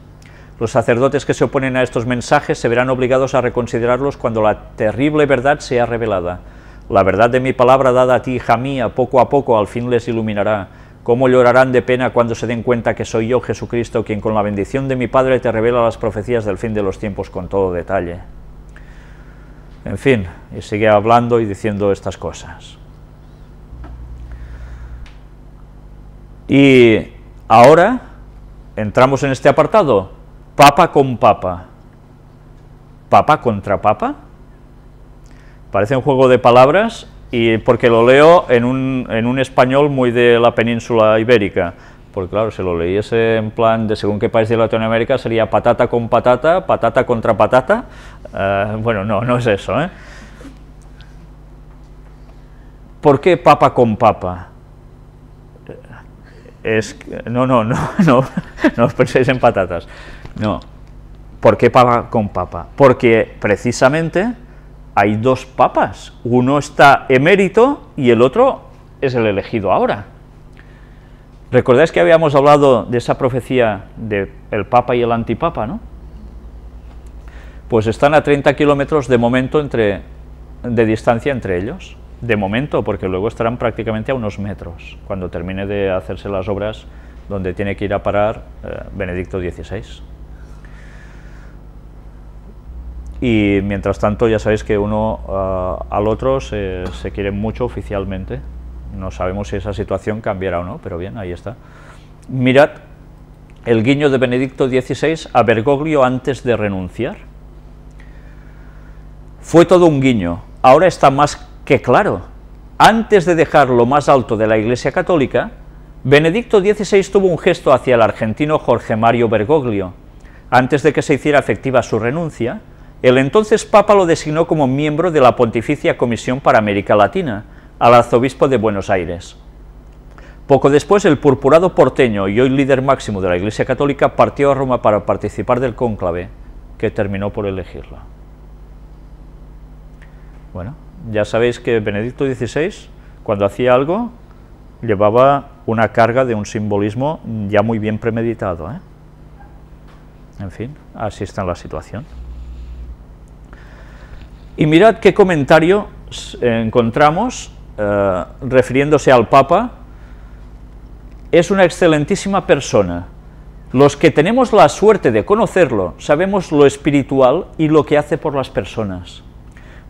Los sacerdotes que se oponen a estos mensajes se verán obligados a reconsiderarlos cuando la terrible verdad sea revelada. La verdad de mi palabra dada a ti, hija mía, poco a poco al fin les iluminará. Cómo llorarán de pena cuando se den cuenta que soy yo, Jesucristo, quien con la bendición de mi Padre te revela las profecías del fin de los tiempos con todo detalle. En fin, y sigue hablando y diciendo estas cosas. Y ahora entramos en este apartado, papa con papa. ¿Papa contra papa? Parece un juego de palabras, y porque lo leo en un español muy de la península ibérica, porque claro, si lo leyese en plan de según qué país de Latinoamérica sería patata con patata, patata contra patata. Bueno, no es eso, ¿Por qué papa con papa? No os penséis en patatas. No. ¿Por qué papa con papa? Porque precisamente hay dos papas. Uno está emérito y el otro es el elegido ahora. ¿Recordáis que habíamos hablado de esa profecía del papa y el antipapa, no? Pues están a 30 kilómetros de momento de distancia entre ellos. De momento, porque luego estarán prácticamente a unos metros, cuando termine de hacerse las obras donde tiene que ir a parar Benedicto XVI. Y mientras tanto ya sabéis que uno al otro se quieren mucho oficialmente. No sabemos si esa situación cambiará o no, pero bien, ahí está. Mirad el guiño de Benedicto XVI a Bergoglio antes de renunciar. Fue todo un guiño, ahora está más que claro. Antes de dejar lo más alto de la Iglesia Católica, Benedicto XVI tuvo un gesto hacia el argentino Jorge Mario Bergoglio. Antes de que se hiciera efectiva su renuncia, el entonces Papa lo designó como miembro de la Pontificia Comisión para América Latina, al arzobispo de Buenos Aires. Poco después, el purpurado porteño y hoy líder máximo de la Iglesia Católica partió a Roma para participar del cónclave, que terminó por elegirlo. Bueno, ya sabéis que Benedicto XVI, cuando hacía algo, llevaba una carga de un simbolismo ya muy bien premeditado, En fin, así está la situación. Y mirad qué comentario encontramos refiriéndose al Papa. Es una excelentísima persona. Los que tenemos la suerte de conocerlo sabemos lo espiritual y lo que hace por las personas.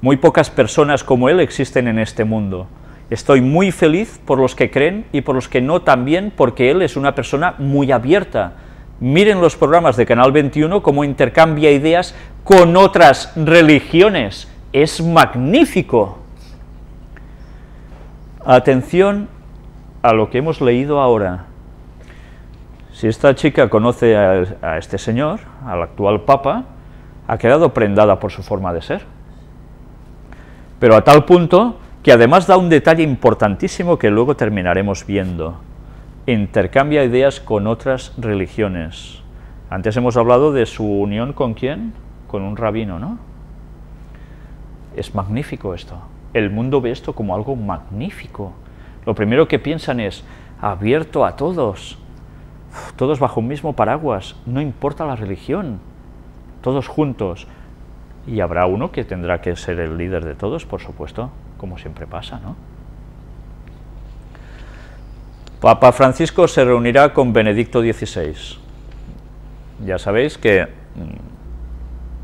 Muy pocas personas como él existen en este mundo. Estoy muy feliz por los que creen y por los que no también, porque él es una persona muy abierta. Miren los programas de Canal 21 cómo intercambia ideas con otras religiones. Es magnífico. Atención a lo que hemos leído ahora. Si esta chica conoce a este señor, al actual Papa, ha quedado prendada por su forma de ser. Pero a tal punto que además da un detalle importantísimo que luego terminaremos viendo. Intercambia ideas con otras religiones. Antes hemos hablado de su unión ¿con quién? Con un rabino, ¿no? Es magnífico esto. El mundo ve esto como algo magnífico. Lo primero que piensan es, abierto a todos bajo un mismo paraguas, no importa la religión, todos juntos. Y habrá uno que tendrá que ser el líder de todos, por supuesto, como siempre pasa, ¿no? Papa Francisco se reunirá con Benedicto XVI. Ya sabéis que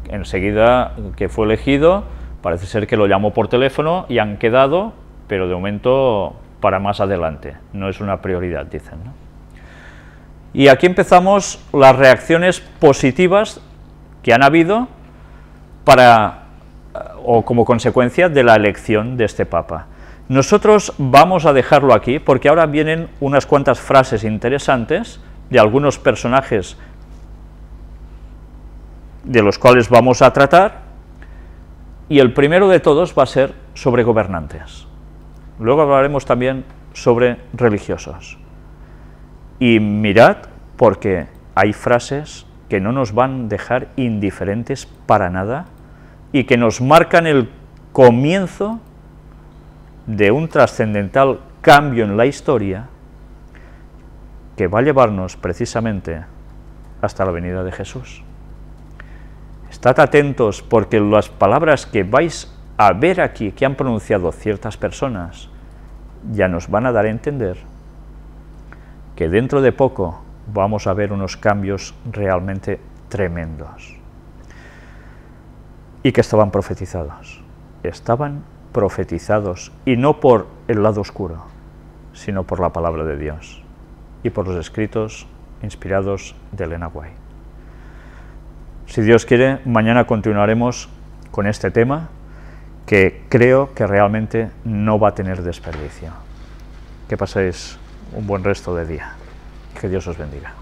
enseguida que fue elegido, parece ser que lo llamó por teléfono y han quedado, pero de momento para más adelante, no es una prioridad, dicen, ¿no? Y aquí empezamos las reacciones positivas que han habido o como consecuencia de la elección de este Papa. Nosotros vamos a dejarlo aquí, porque ahora vienen unas cuantas frases interesantes de algunos personajes de los cuales vamos a tratar, y el primero de todos va a ser sobre gobernantes. Luego hablaremos también sobre religiosos. Y mirad, porque hay frases que no nos van a dejar indiferentes para nada y que nos marcan el comienzo de un trascendental cambio en la historia que va a llevarnos precisamente hasta la venida de Jesús. Estad atentos, porque las palabras que vais a ver aquí, que han pronunciado ciertas personas, ya nos van a dar a entender que dentro de poco vamos a ver unos cambios realmente tremendos. Y que estaban profetizados. Estaban profetizados, y no por el lado oscuro, sino por la palabra de Dios y por los escritos inspirados de Elena White. Si Dios quiere, mañana continuaremos con este tema, que creo que realmente no va a tener desperdicio. Que paséis un buen resto de día. Que Dios os bendiga.